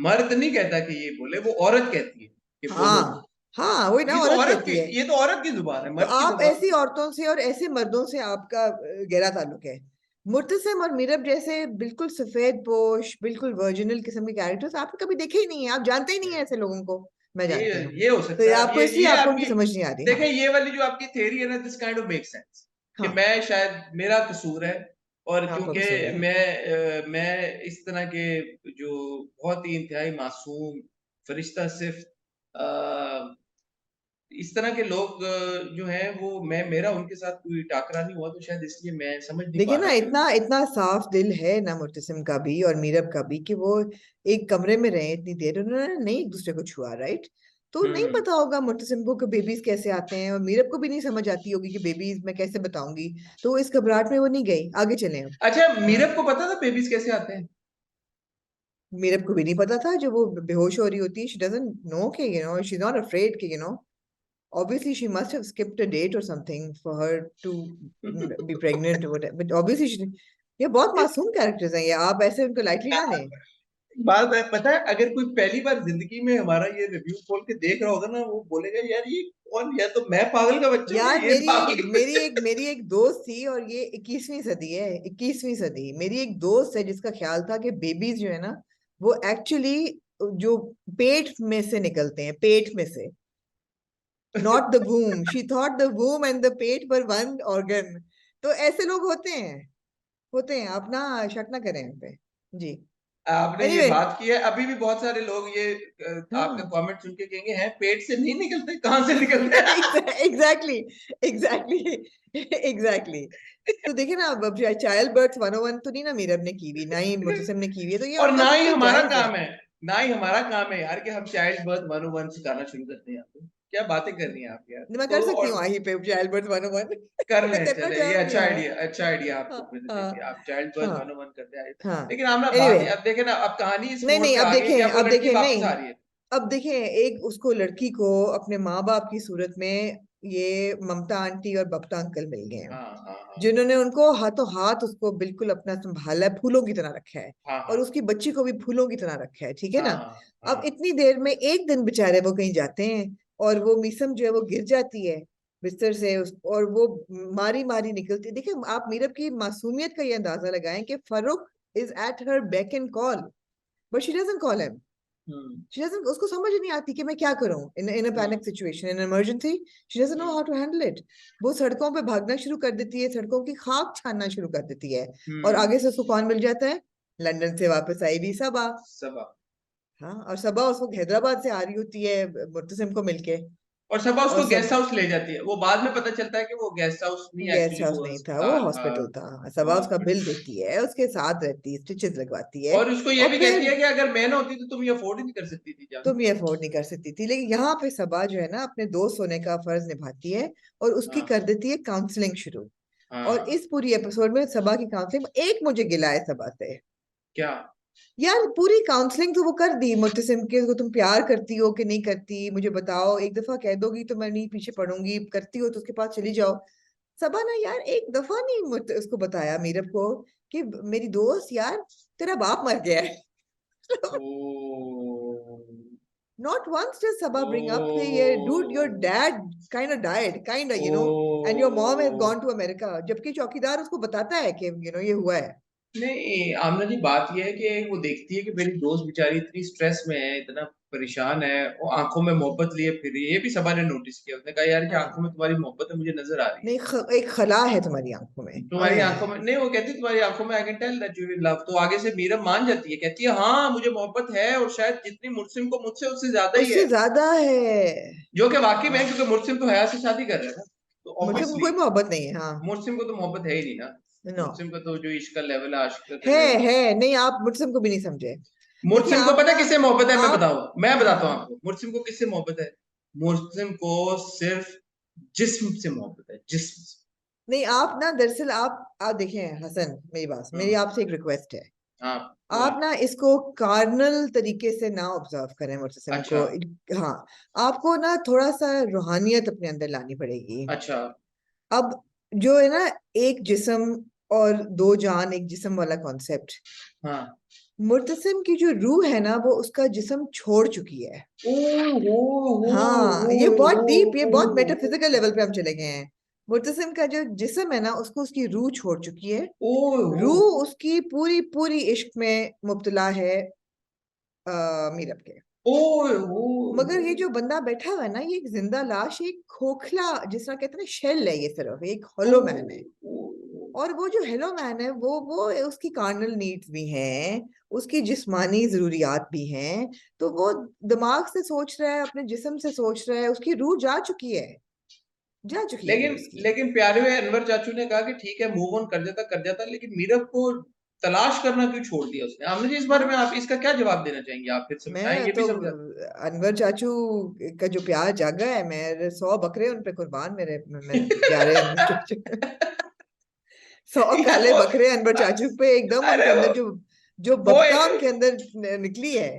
A: मर्द नहीं कहता कि ये बोले, वो औरत कहती है कि बोलो।
B: हाँ हाँ, वही ना,
A: ये तो
B: औरत
A: औरत की,
B: कहती है।
A: ये तो औरत की जुबान है,
B: तो
A: मर्द की
B: आप
A: जुबान।
B: ऐसी औरतों से और ऐसे मर्दों से आपका गहरा ताल्लुक है। मुर्तसिम और मीरब जैसे बिल्कुल सफेद पोश, बिल्कुल वर्जिनल किस्म के कैरेक्टर्स आपने कभी देखे ही नहीं है, आप जानते ही नहीं है ऐसे लोगों को। मैं
A: ये
B: जानती हूँ।
A: ये हो
B: तो
A: सकता
B: ये
A: है। अब
B: आपको, इसलिए
A: ये
B: आपको उनकी
A: आपकी,
B: समझ नहीं आ रही।
A: देखें
B: हाँ
A: ये वाली जो आपकी थ्योरी है ना, this kind of make sense कि
B: हाँ,
A: मैं शायद मेरा कसूर है, और
B: आपका
A: क्योंकि
B: कसूर है।
A: मैं इस तरह के जो बहुत ही इंतहाई मासूम फरिश्ता सिर्फ इस तरह के लोग जो हैं वो, मैं मेरा उनके साथ कोई टाकरा नहीं हुआ, तो शायद इसलिए मैं समझ नहीं
B: देखिए
A: पा
B: ना,
A: रहा कि
B: इतना इतना साफ दिल है ना मुर्तसिम का भी और मीरब का भी कि वो एक कमरे में रहे इतनी देर, उन्होंने नहीं एक दूसरे को छुआ, राइट? तो नहीं
A: हम्म।
B: पता होगा मुर्तसिम को कि बेबीज कैसे आते हैं, और मीरब को भी नहीं समझ आती होगी कि बेबीज मैं कैसे बताऊंगी। तो वो इस घबराहट में वो नहीं गई। आगे चले अब।
A: अच्छा,
B: हाँ,
A: मीरब को पता था बेबीज कैसे आते हैं?
B: मीरब को भी नहीं पता था जब वो बेहोश हो रही होती है। शी डजंट नो कि शी इज नॉट अफ्रेड कि obviously she must have skipped a date or something for her to be pregnant or whatever, but obviously ये बहुत मासूम कैरेक्टर्स हैं, ये आप ऐसे उनको लाइटली ना लें।
A: बात है, पता है, अगर कोई पहली बार जिंदगी में हमारा ये रिव्यू खोल के देख रहा होगा ना, वो बोलेगा यार ये कौन, या तो मैं पागल का बच्चा हूँ या
B: यार
A: ये
B: मेरी
A: पागल का
B: मेरी
A: बच्चा
B: एक मेरी एक दोस्त थी, और ये 21वीं सदी है, 21वीं सदी। मेरी एक दोस्त है जिसका ख्याल था कि बेबीज जो है ना, वो एक्चुअली जो पेट में से निकलते हैं, पेट में से, not the womb. She thought the womb and the पेट पर वन ऑर्गन। तो ऐसे लोग होते हैं, होते हैं, आप ना शक ना करें उन पे। जी।
A: आपने ये
B: एनीवे,
A: बात की है, अभी भी बहुत सारे लोग ये आपका
B: हाँ
A: कमेंट सुन के कहेंगे हैं पेट से नहीं निकलते, कहाँ से निकलते हैं?
B: Exactly, exactly, exactly. तो देखिए ना, अब चाइल्ड बर्थ 101 तो नहीं ना मीरब ने की हुई, ना ही मुर्तसिम ने की हुई है, तो ये
A: और
B: उनका
A: ना ही
B: बिल्कुल
A: हमारा
B: जायज है।
A: काम है, ना ही हमारा काम है यार कि हम चाइल्ड बर्थ 101 सिखाना शुरू करते हैं आपको। क्या बातें कर रही हैं आप यार।
B: मैं
A: तो
B: कर सकती
A: और
B: हूँ आही पे चाइल्ड बर्थ 101।
A: कर
B: मैं
A: लें,
B: करना
A: चले, ये
B: चाहूंगी,
A: अच्छा
B: हाँ
A: आइडिया, अच्छा आइडिया आपको
B: हाँ
A: मैंने दे
B: हाँ
A: दिया, आप चाइल्ड बर्थ
B: हाँ
A: 101 करते आए।
B: हाँ।
A: लेकिन आमना
B: एनीवे,
A: बात, अब देखे ना, अब कहानी इस
B: नहीं
A: मोड़
B: नहीं,
A: पे
B: अब
A: आ गई कि
B: देखें,
A: अब वो
B: अब
A: लड़की
B: देखें,
A: वापस
B: नहीं,
A: आ रही है।
B: अब देखें, एक उसको लड़की को अपने माँ बाप की सूरत में ये ममता आंटी और बप्ता अंकल मिल गए हैं,
A: हाँ हाँ हाँ
B: जिन्होंने उनको हाथों हाथ उसको बिल्कुल अपना संभाला है, फूलों की तरह रखा है,
A: हाँ
B: और
A: हाँ
B: उसकी बच्ची को भी फूलों की तरह रखा है, ठीक है
A: हाँ
B: ना?
A: हाँ
B: अब
A: हाँ।
B: इतनी देर में एक दिन बेचारे वो कहीं जाते हैं, और वो मीसम जो है वो गिर जाती है बिस्तर से, और वो मारी मारी निकलती है। देखिए, आप मीरब की मासूमियत का ये अंदाजा लगाएं कि Farooq is at her beck and call, but she doesn't call him.
A: Hmm
B: she doesn't, उसको समझ ही नहीं आती कि मैं क्या करूं in a
A: hmm
B: panic situation, in emergency. She doesn't know
A: hmm
B: how to handle it. वो सड़कों पे भागना शुरू कर देती है, सड़कों की खाक छानना शुरू कर देती है, और
A: हम्म।
B: आगे से उसको कौन मिल जाता है? लंदन से वापस आई भी सबा।
A: सबा।
B: हाँ, और सबा उस वक्त हैदराबाद से आ रही होती है मुर्तसिम को मिलके।
A: और सबा
B: और
A: उसको गेस्ट
B: सब,
A: हाउस ले जाती है, वो बाद में पता चलता है कि वो गेस्ट हाउस नहीं,
B: गेस्ट
A: एक्चुअली
B: हाउस
A: वो
B: नहीं था, वो
A: अस्पताल था।
B: हॉस्पिटल था।
A: वो
B: सबा उसका
A: हॉस्पिटल
B: बिल
A: था।
B: देती है, उसके साथ रहती है, स्टिचेस लगवाती है,
A: और उसको ये
B: और
A: भी कहती
B: फिर
A: है कि अगर मैं ना होती तो तुम ये अफोर्ड ही नहीं कर सकती थी जान।
B: तुम ये अफोर्ड नहीं कर सकती थी। लेकिन यहाँ पे सबा जो है ना, अपने दोस्त होने का फर्ज निभाती है, और उसकी
A: हाँ
B: कर देती है काउंसलिंग शुरू। और
A: हाँ।
B: इस पूरी एपिसोड में सबा की काउंसलिंग, एक मुझे गिला है सबा से,
A: क्या?
B: यार पूरी काउंसलिंग तो वो कर दी मुर्तसिम के, को तुम प्यार करती हो कि नहीं करती मुझे बताओ, एक दफा कह दोगी तो मैं नहीं पीछे पड़ूंगी, करती हो तो उसके पास चली जाओ। सबा ना यार एक दफा नहीं उसको बताया मीरब को कि मेरी दोस्त यार, तेरा बाप मर गया है।
A: ओ
B: Not once does Sabah bring up कि
A: ओ
B: ये dude, your dad kind of died, kind of, and your mom has gone to America, जबकि चौकीदार उसको बताता है कि ये हुआ है।
A: नहीं आमना जी, बात यह है कि वो देखती है कि मेरी दोस्त बेचारी इतनी स्ट्रेस में है, इतना परेशान है, वो आंखों में मोहब्बत लिए फिर रही है। ये भी सबा ने नोटिस किया, उसने कहा यार कि आंखों
B: हाँ,
A: में तुम्हारी मोहब्बत है, मुझे नजर आ रही है।
B: नहीं, एक खला है तुम्हारी आंखों में,
A: तुम्हारी आंखों में नहीं, वो कहती है तुम्हारी आंखों में, I can tell that you will love. तो आगे से मीरा मान जाती है, कहती है हाँ मुझे मोहब्बत है, और शायद जितनी मुर्सिम को मुझसे उससे ज्यादा ही
B: उससे
A: है।
B: ज्यादा है।
A: जो कि वाकई में है,
B: हाँ,
A: क्योंकि मुर्सिम तो हया से शादी कर रहा है ना, तो
B: मुझे
A: ऑब्वियसली
B: कोई मोहब्बत नहीं है, हाँ।
A: मुर्सिम को तो मोहब्बत है ही नहीं ना।
B: नो,
A: मुर्सिम का तो जो इश्क का लेवल है, आशिक का
B: है
A: लेवल है।
B: है नहीं, आप मुझसे को भी नहीं समझे। देखिए
A: मुर्सिम को
B: आप
A: पता
B: ना,
A: है किससे मोहब्बत है, मैं
B: आप,
A: बताऊं, मैं
B: हाँ
A: बताता हूँ
B: हाँ,
A: आपको मुर्सिम को किससे मोहब्बत है। मुर्सिम को सिर्फ जिस्म से मोहब्बत है, जिस्म से।
B: नहीं, आप ना दरअसल आप देखें हसन, मेरी बात, मेरी
A: हाँ
B: आपसे एक रिक्वेस्ट है।
A: हाँ
B: आप
A: बोलिए।
B: ना इसको कार्नल तरीके से ना ऑब्जर्व करें मुर्तसिम
A: अच्छा
B: को। हाँ, आपको ना थोड़ा सा रूहानियत अपने अंदर लानी पड़ेगी।
A: अच्छा।
B: अब जो है ना, एक जिस्म और दो जान एक जिस्म वाला कॉन्सेप्ट,
A: हाँ।
B: मुर्तसिम की जो रूह है ना वो उसका जिस्म छोड़ चुकी है।
A: ओ हो हो
B: हाँ,
A: हो
B: ये बहुत
A: हो
B: डीप, ये बहुत
A: हो
B: मेटाफिजिकल लेवल पे हम चले गए हैं। मुर्तसिम का जो जिस्म है ना उसको उसकी रूह छोड़ चुकी है।
A: ओ हो
B: रूह उसकी पूरी पूरी इश्क में मुब्तला है मीरब के।
A: ओ हो
B: मगर ये
A: हो
B: जो बंदा बैठा हुआ है ना, ये एक जिंदा लाश, एक खोखला, जिस तरह कहते हैं ना, शेल है, ये सिर्फ एक
A: ओ
B: होलो मैन है।
A: ओ।
B: और वो जो हेलो मैन है वो उसकी कार्नल नीड्स भी हैं, उसकी जिस्मानी जरूरियात भी हैं। तो वो दिमाग से सोच रहा है, अपने जिस्म से सोच रहा है, उसकी रूह जा चुकी है, जा चुकी है रूह
A: लेकिन
B: उसकी।
A: लेकिन प्यारे हुए अनवर चाचू ने कहा कि ठीक है मूव ऑन कर जाता, लेकिन मीरब को तलाश करना क्यों छोड़ दिया उसने? आमना जी, इस बारे में
B: हाँ,
A: आप इसका क्या जवाब देना चाहेंगे? आप फिर समझाएं,
B: मैं
A: ये भी
B: तो
A: समझा।
B: अनवर चाचू का जो प्यार जागा है, मेरे 100 बकरे उन पे कुर्बान, मेरे प्यारे अनवर चाचू। 100
A: यार
B: काले
A: वो,
B: बकरे अनवर चाचू पे, एकदम
A: अरे
B: उनके अंदर जो जो
A: वो
B: बदकाम के अंदर निकली है।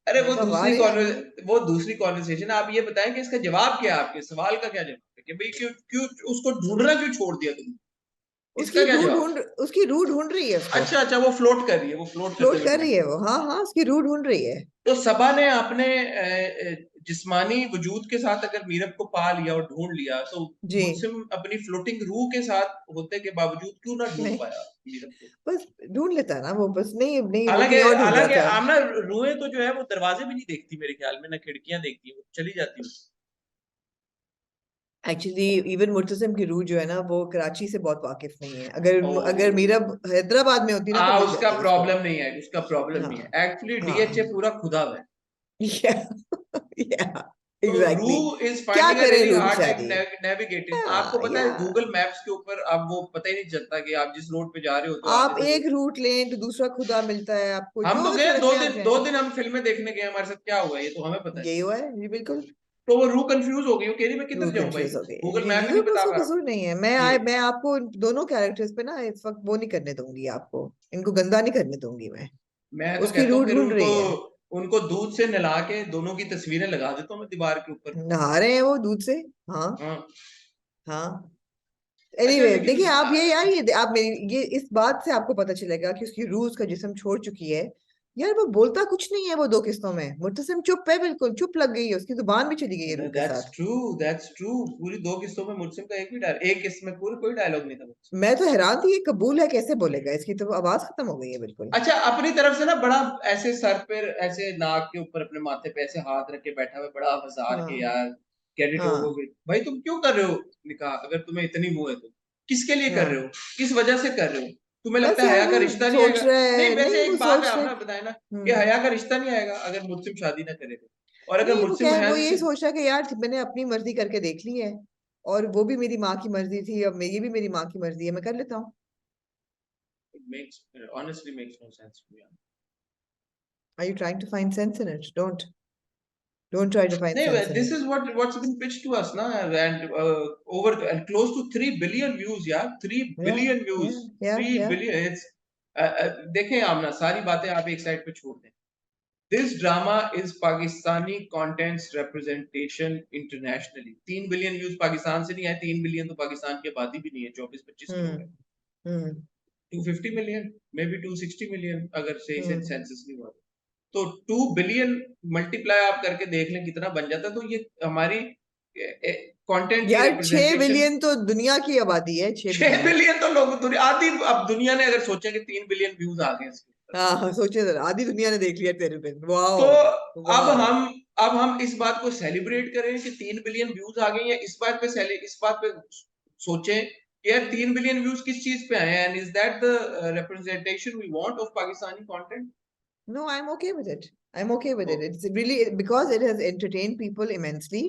A: अरे
B: मैंने कहा वाह रे अनवर।
A: वो दूसरी कॉन्वर्सेशन। आप ये बताएं कि इसका जवाब क्या है, आपके सवाल का क्या जवाब है कि भाई क्यों क्यों उसको ढूंढना क्यों छोड़ दिया तुमने? इसका क्या जवाब?
B: उसकी रूह ढूंढ रही है उसको।
A: अच्छा अच्छा, वो फ्लोट कर रही है, वो फ्लोट करते
B: फ्लोट
A: हुए
B: कर
A: ढूंढ
B: रही
A: रही
B: है
A: है।
B: वो, हाँ हाँ, उसकी रूह ढूंढ रही है।
A: तो सबा ने अपने जिस्मानी वजूद के साथ अगर मीरब को पा लिया और ढूंढ लिया, तो
B: जी।
A: मुझसे अपनी फ्लोटिंग रूह के साथ होते के बावजूद क्यों ना ढूंढ
B: नहीं,
A: पाया मीरब को?
B: बस ढूंढ लेता है ना वो, बस नहीं नहीं, वो
A: हालांकि
B: कहीं और ढूंढ रहा
A: हालांकि
B: था।
A: आमना, रूहें तो जो है वो दरवाजे भी नहीं देखती मेरे ख्याल में, ना खिड़कियां देखती है, वो चली जाती है।
B: एक्चुअली इवन मुर्तसिम की रूह जो है ना वो कराची से बहुत वाकिफ नहीं है। अगर
A: ओ,
B: अगर मीरब हैदराबाद में होती ना तो मिल
A: उसका
B: जाती उसको।
A: प्रॉब्लम नहीं है, उसका प्रॉब्लम नहीं
B: हाँ
A: है एक्चुअली, डीएचए
B: हाँ।
A: पूरा खुदा हुआ है।
B: या या
A: तो
B: एग्जैक्टली।
A: रूह इज
B: क्या
A: फाइंडिंग अ
B: करे
A: रियली
B: रूह
A: हार्ड टाइम
B: बेचारी।
A: नेविगेटिंग। आपको
B: हाँ,
A: पता
B: या
A: है गूगल मैप्स के ऊपर अब वो पता ही नहीं चलता कि आप जिस रोड पे जा रहे हो तो
B: आप
A: आगे से
B: एक रूट लें तो दूसरा खुदा मिलता है आपको,
A: हम तो
B: जो
A: गए
B: सड़क
A: दो
B: पे आप
A: दिन,
B: जाएं।
A: हम फिल्में देखने गए, हमारे साथ क्या हुआ ये तो हमें पता है।
B: यही हुआ है जी, बिल्कुल।
A: तो वो रूह कंफ्यूज हो गई, वो कह रही मैं
B: वो
A: किधर जाऊं भाई,
B: कंफ्यूज हो गई
A: गूगल
B: जी
A: मैप
B: जी,
A: ही नहीं
B: तो
A: बता
B: उसका
A: पा रहा।
B: कसूर नहीं है।
A: जी।
B: मैं आपको इन दोनों कैरेक्टर्स पे ना इस वक्त वो नहीं करने दूंगी, आपको इनको गंदा नहीं करने दूंगी मैं।
A: मैं तो
B: उसकी
A: कहता
B: रूह
A: हूँ फिर
B: ढूंढ
A: उनको
B: रही है।
A: उनको दूध से नहला के दोनों की तस्वीरें लगा देता हूँ मैं दीवार के ऊपर।
B: नहा रहे हैं वो दूध से। हाँ
A: हाँ।
B: हाँ।
A: अच्छा
B: एनीवे
A: लेकिन
B: देखिए, आप ये यार, ये आप मेरी ये इस बात से आपको पता चलेगा कि उसकी रूह उसका जिस्म छोड़ चुकी है। यार वो बोलता कुछ नहीं है वो दो किस्तों में, मुर्तसिम चुप है, बिल्कुल चुप लग गई है, उसकी जुबान भी चली गई है रूह के
A: दैट्स
B: साथ।
A: True, that's true. पूरी दो किस्तों में मुझसे का एक भी डायल, एक किस्त में पूरे कोई डायलॉग नहीं था मुझसे।
B: मैं तो हैरान थी, ये कबूल है कैसे बोलेगा, इसकी तो आवाज खत्म हो गई है बिल्कुल।
A: अच्छा, अपनी तरफ से ना बड़ा ऐसे सर पे, ऐसे नाक के ऊपर अपने माथे पे ऐसे हाथ रख के बैठा हुआ, बड़ा मजाक के
B: हाँ
A: यार, गेट इट ओवर
B: हाँ
A: विद। भाई तुम क्यों कर रहे हो निकाह? अगर तुम्हें इतनी वो है तो किसके लिए कर रहे हो?
B: हाँ।
A: किस वजह से कर रहे हो? तुम्हें लगता
B: बस
A: है
B: यार
A: हया
B: वो
A: का रिश्ता नहीं
B: सोच
A: आएगा?
B: रहा
A: नहीं,
B: है,
A: वैसे
B: नहीं वो
A: एक बात है,
B: सोच
A: आप
B: रहा है।
A: ना बताए ना कि हया का रिश्ता नहीं आएगा अगर मुझसे शादी ना करे तो। और अगर
B: नहीं,
A: मुझसे
B: वो
A: महज
B: यही सोच रहा है कि यार मैंने अपनी मर्जी करके देख ली है, और वो भी मेरी माँ की मर्जी थी, अब ये भी मेरी माँ की मर्जी है, मैं कर लेता हूँ।
A: Makes honestly makes no sense to me.
B: Are you trying to find sense in it? Don't try to find
A: नहीं,
B: sense in
A: this
B: it.
A: is what's been pitched to us ना, and over and close to 3 billion views यार, 3
B: Yeah,
A: billion
B: yeah,
A: views,
B: yeah,
A: 3
B: yeah.
A: billion। it's देखें आमना, सारी बातें आप एक side पे छोड़ दें। This drama is Pakistani contents representation internationally. 3 billion views Pakistan से नहीं आए, 3 बिलियन तो पाकिस्तान की आबादी भी नहीं है, 24-25 करोड़ है।
B: हम्म हम्म
A: 250 मिलियन, मे बी 260 मिलियन अगर सही से
B: हम्म।
A: सेंसस नहीं हुआ तो 2 बिलियन मल्टीप्लाई आप करके देख लें कितना बन जाता है। तो ये हमारी कंटेंट की
B: यार 6 बिलियन
A: रिप्रेजेंटेशन।
B: तो दुनिया की आबादी है, छह
A: 6
B: बिलियन
A: बिलियन तो लोग दुनिया आधी, अब दुनिया ने अगर सोचा कि 3 बिलियन व्यूज आ गए इसके ऊपर,
B: हाँ हाँ, सोचिए जरा, आधी दुनिया ने देख लिया तेरे पे,
A: तो
B: वाओ।
A: अब
B: वाओ।
A: हम इस बात को सेलिब्रेट करें कि 3 बिलियन व्यूज आ गए, या इस बात पे सोचें कि यार 3 बिलियन व्यूज किस चीज पे आए हैं, and is that the representation we want of Pakistani content?
B: No, I'm okay with it. I'm okay with it. It's really because it has entertained people immensely.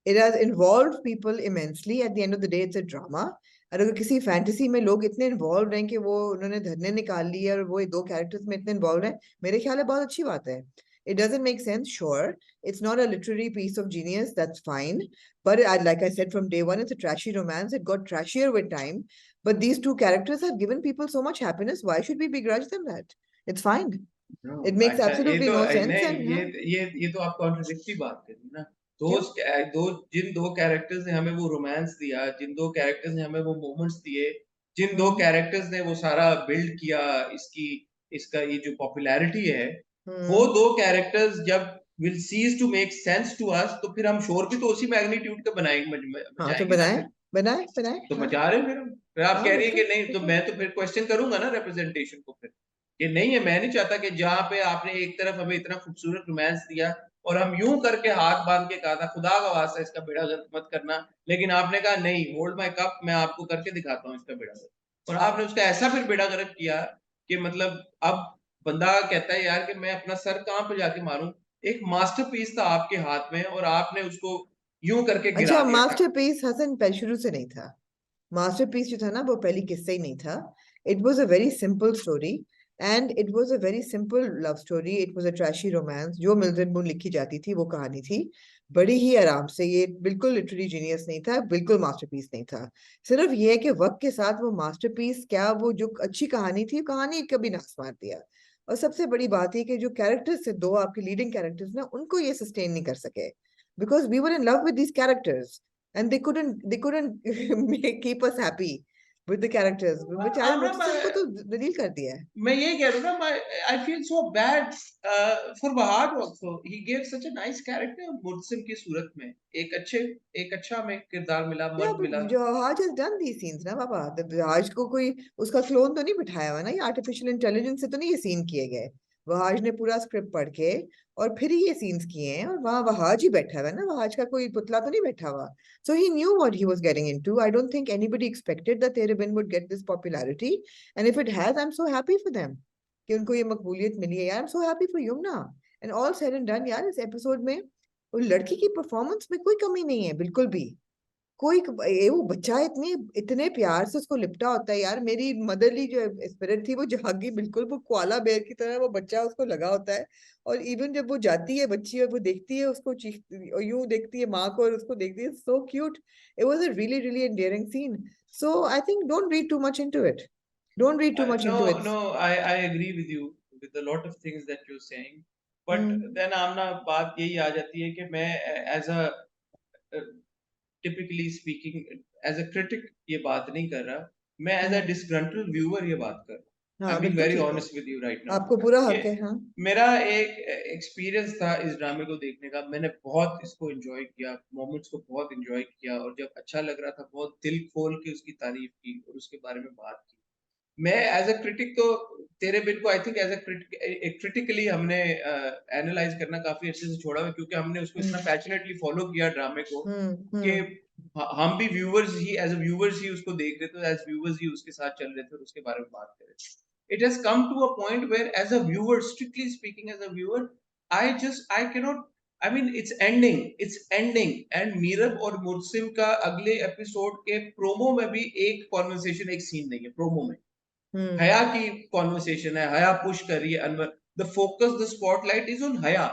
B: It has involved people immensely. At the end of the day, it's a drama. और अगर किसी fantasy में लोग इतने involve हैं कि वो उन्होंने धरने निकाल लिए और वो दो कैरेक्टर्स में इतने इन्वॉल्व हैं, मेरे ख्याल है बहुत अच्छी बात है। It doesn't make sense, sure. It's not a literary piece of genius, that's fine. But like I said from day one, it's a trashy romance. It got trashier with time. But these two characters have given people so much happiness. Why should we begrudge them that? It's fine.
A: No,
B: It makes
A: अच्छा ये
B: absolutely
A: तो
B: no sense,
A: नहीं,
B: and yeah.
A: ये तो आप contradictory बात करी ना।
B: क्यों?
A: जिन दो कैरेक्टर्स ने हमें वो रोमांस दिया, जिन दो कैरेक्टर्स ने हमें वो मोमेंट्स दिए, जिन दो
B: हम्म
A: कैरेक्टर्स ने वो सारा बिल्ड किया, इसकी इसका ये जो पॉपुलैरिटी है, वो
B: हम्म
A: दो कैरेक्टर्स जब will cease to make sense to us, तो फिर हम शोर भी तो उसी मैग्नीट्यूड का बनाएंगे,
B: हाँ, तो
A: बचाएंगे ना
B: बनाए
A: फिर।
B: बनाए बनाए,
A: तो
B: हाँ।
A: मचा रहे हैं फिर आप
B: हाँ,
A: कह रही है कि
B: बिल्कुल
A: नहीं, तो
B: बिल्कुल।
A: मैं तो फिर क्वेश्चन करूंगा ना रिप्रेजेंटेशन को फिर। ये नहीं है, मैं नहीं चाहता कि जहां पे आपने एक तरफ हमें इतना खूबसूरत रोमांस दिया और हम यूं करके हाथ बांध के कहा था खुदा का वास्ता इसका बेड़ा गर्क मत करना, लेकिन आपने कहा नहीं, होल्ड माय कप, मैं आपको करके दिखाता हूँ इसका बेड़ा गर्क, और आपने उसका ऐसा फिर बेड़ा गर्क किया कि मतलब अब बंदा कहता है यार कि मैं अपना सर कहाँ पे जाके मारूं। एक मास्टरपीस था आपके हाथ में और आपने उसको यूं करके गिरा
B: अच्छा,
A: दिया टक।
B: मास्टरपीस हसन पहले शुरू से नहीं था। मास्टरपीस जो था ना, वो पहली किस्सा ही नहीं था। It was a very simple story, and it was a very simple love story. It was a trashy romance जो मिल्टन बुन लिखी जाती थी, वो कहानी थी। बड़ी ही आराम से, ये बिल्कुल लिटरेरी जीनियस नहीं था, बिल्कुल मास्टरपीस नहीं था। सिर्फ ये है कि वक्त के साथ वो मास्टरपीस क्या, वो जो अच्छी कहानी थी, कहानी कभी नाश मार दिया। और सबसे बड़ी बात ये कि जो कैरेक्टर्स थे, दो आपके लीडिंग कैरेक्टर्स ना, उनको ये सस्टेन नहीं कर सके, because we were in love with these characters, and they couldn't keep us happy with the characters. बेचारे
A: आमना
B: मुर्तसिम को तो दलील कर दिया है।
A: मैं यही कह रहा हूँ ना, I feel so bad for Wahab also, he gave such a nice character Murtasim की सूरत में, एक अच्छा हमें किरदार मिला,
B: या
A: मर्द मिला।
B: जहाज has done these scenes ना बाबा। जहाज को कोई उसका क्लोन तो नहीं बिठाया हुआ ना, ये आर्टिफिशियल इंटेलिजेंस से तो नहीं ये सीन किए गए। वहाज ने पूरा स्क्रिप्ट पढ़ के और फिर ही ये सीन्स किए हैं, और वहां वहाज ही बैठा हुआ है ना, वहाज का कोई पुतला तो नहीं बैठा हुआ। So he knew what he was getting into. I don't think anybody expected that Tere Bin would get this popularity, and if it has, I am so happy for them कि उनको ये मकबूलियत मिली है यार। I am so happy for Yumna. And all said and done यार, इस episode में वो लड़की की परफॉर्मेंस में कोई कमी नहीं है, बिल्कुल भी। कोई वो बच्चा इतने इतने प्यार से उसको लिपटा होता है यार। मेरी मदरली जो स्पिरिट थी वो जागी, बिल्कुल वो कोआला बेर की तरह वो बच्चा उसको लगा होता है। और इवन जब वो जाती है बच्ची और वो देखती है उसको, चीखती और यूं देखती है माँ को और उसको देखती है, so cute. It was a really really endearing scene. So I think don't read too much into it, don't read too much
A: no
B: into it.
A: No, I agree with you with a lot of things that you are saying, but
B: hmm
A: then Amna बात यही आ जाती है कि मैं as a typically speaking as a critic ये बात नहीं कर रहा, मैं as a
B: hmm
A: disgruntled viewer ये बात कर रहा हूँ। आई
B: हाँ,
A: एम बीइंग
B: बिल्कुल
A: वेरी
B: ठीक है।
A: Honest with you right now
B: आपको पूरा
A: कि
B: हक है, हाँ।
A: मेरा एक एक्सपीरियंस था इस ड्रामे को देखने का, मैंने बहुत इसको एंजॉय किया, मोमेंट्स को बहुत एंजॉय किया, और जब अच्छा लग रहा था बहुत दिल खोल के उसकी तारीफ की और उसके बारे में बात की। मैं एज अ क्रिटिक तो तेरे बिल को I think as a critically हमने एनालाइज करना काफी अच्छे से छोड़ा हुआ है, क्योंकि हमने उसको इतना
B: हम्म
A: पैशनेटली फॉलो किया ड्रामे को कि
B: हम्म
A: हम भी व्यूअर्स ही, एज अ व्यूअर्स ही उसको देख रहे थे, एज व्यूअर्स ही उसके साथ चल रहे थे और उसके बारे में बात कर रहे थे। It has come to a point where as a viewer, strictly speaking as a viewer, I cannot, I mean it's ending, and Meerab और मुर्सिम का अगले एपिसोड के प्रोमो में भी एक कॉन्वर्सेशन, एक सीन नहीं है प्रोमो में।
B: हम्म
A: हया की कॉन्वर्सेशन है, हया पुश कर रही है Anwar, the focus the spotlight is on Haya.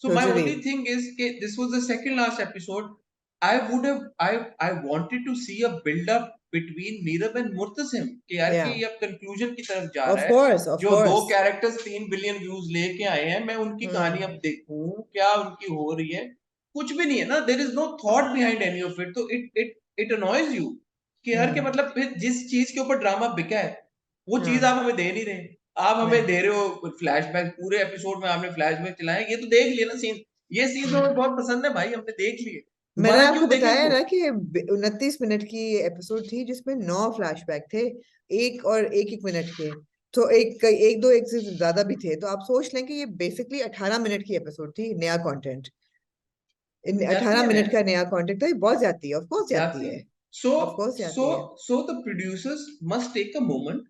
A: So my
B: totally.
A: Only thing is कि this was the second last episode, I would have I wanted to see a build up between Meerab and Murtasim कि यार
B: या,
A: कि ये अब कंक्लूजन की तरफ जा
B: ऑफ
A: रहा है।
B: कोर्स ऑफ
A: जो दो
B: कोर्स।
A: कैरेक्टर्स 3 बिलियन व्यूज लेके आए हैं, मैं उनकी कहानी
B: हम्म
A: अब देखूं क्या उनकी हो रही है। कुछ भी नहीं है ना, there is no thought behind any of it, तो इट अनॉयज यू कि यार के
B: हम्म
A: मतलब फिर जिस चीज के ऊपर ड्रामा बिका है वो चीज
B: हाँ,
A: आप हमें दे नहीं रहे। आप हमें
B: नहीं।
A: दे रहे हो फ्लैशबैक, पूरे एपिसोड में आपने फ्लैशबैक चलाए, ये तो देख लिया ना सीन, ये सीन तो हमें
B: हम्म
A: बहुत पसंद है भाई, हमने देख लिए,
B: मैंने
A: दोबारा
B: आपको
A: क्यों देखें
B: बताया
A: वो।
B: ना कि 29 मिनट की एपिसोड थी जिसमें 9 फ्लैशबैक थे, एक और एक एक मिनट के। तो एक एक दो एक से ज्यादा भी थे, तो आप सोच लें कि ये बेसिकली 18 मिनट की एपिसोड थी, नया कंटेंट। इन
A: जाती
B: अठारह
A: है
B: मिनट
A: नया,
B: का नया कंटेंट था, ये बहुत जाती है, ऑफ कोर्स जाती
A: जाती
B: है।
A: है। सो
B: ऑफ कोर्स
A: सो
B: जाती है।
A: So the producers must take a moment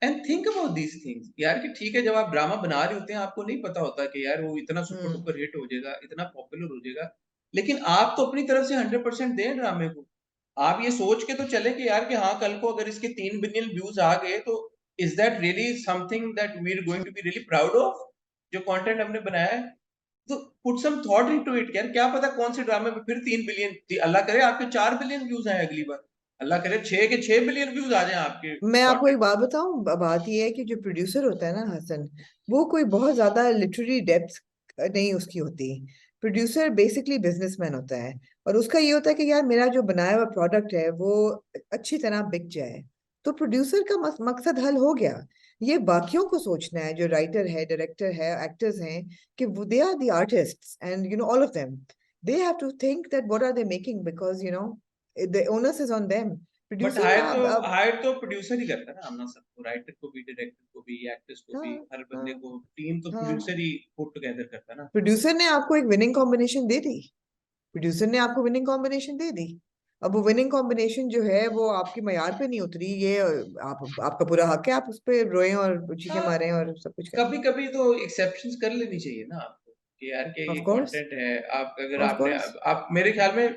A: and think about these things यार, कि ठीक है जब आप ड्रामा बना रहे होते हैं आपको नहीं पता होता कि यार वो इतना सुपर
B: हम्म
A: डुपर हिट हो जाएगा, इतना पॉपुलर हो जाएगा, लेकिन आप तो अपनी तरफ से 100% दें ड्रामे को। आप ये सोच के तो चले कि यार कि हाँ कल को अगर इसके 3 बिलियन व्यूज आ गए तो is that really something that we are going to be really proud of, जो कंटेंट हमने बनाया है। तो put some thought into it यार, क्या पता कौन से ड्रामे में फिर 3 बिलियन, अल्लाह करे आपके 4 बिलियन व्यूज आए अगली बार, अल्लाह करे 6 के 6 बिलियन व्यूज आ जाए आपके
B: मैं आपको एक
A: कंटेंट।
B: बात बताऊं, बात ये है कि जो प्रोड्यूसर होता है ना हसन, वो कोई बहुत ज्यादा लिटरेरी डेप्थ नहीं उसकी होती। प्रोड्यूसर बेसिकली बिजनेसमैन होता है, और उसका ये होता है कि यार मेरा जो बनाया हुआ प्रोडक्ट है वो अच्छी तरह बिक जाए। तो प्रोड्यूसर का मकसद हल हो गया। ये बाकियों को सोचना है, जो राइटर है, डायरेक्टर है, एक्टर्स हैं, कि वो they are the artists and all of them, they have to think that what are they making, because the onus is on them.
A: But
B: producer ना अब
A: हायर तो प्रोड्यूसर ही करता है ना, हम ना सबको, राइटर को भी, डायरेक्टर को भी, एक्टर्स को भी,
B: हाँ
A: हर बंदे
B: हाँ
A: को टीम तो
B: हाँ,
A: प्रोड्यूसर ही पुट टुगेदर करता है ना।
B: प्रोड्यूसर ने आपको एक विनिंग कॉम्बिनेशन दे दी। प्रोड्यूसर ने आपको विनिंग कॉम्बिनेशन दे दी। अब वो विनिंग कॉम्बिनेशन जो है वो आपके मयार पे नहीं उतरी, ये आप आपका पूरा हक है, आप उस पे रोएं और चीखें
A: हाँ,
B: मारें और सब कुछ करें।
A: कभी कभी तो एक्सेप्शंस कर लेनी चाहिए ना आपको, कि यार के
B: ऑफ
A: ये
B: कोर्स,
A: कंटेंट है, आप अगर
B: ऑफ
A: आपने,
B: कोर्स।
A: आप मेरे ख्याल में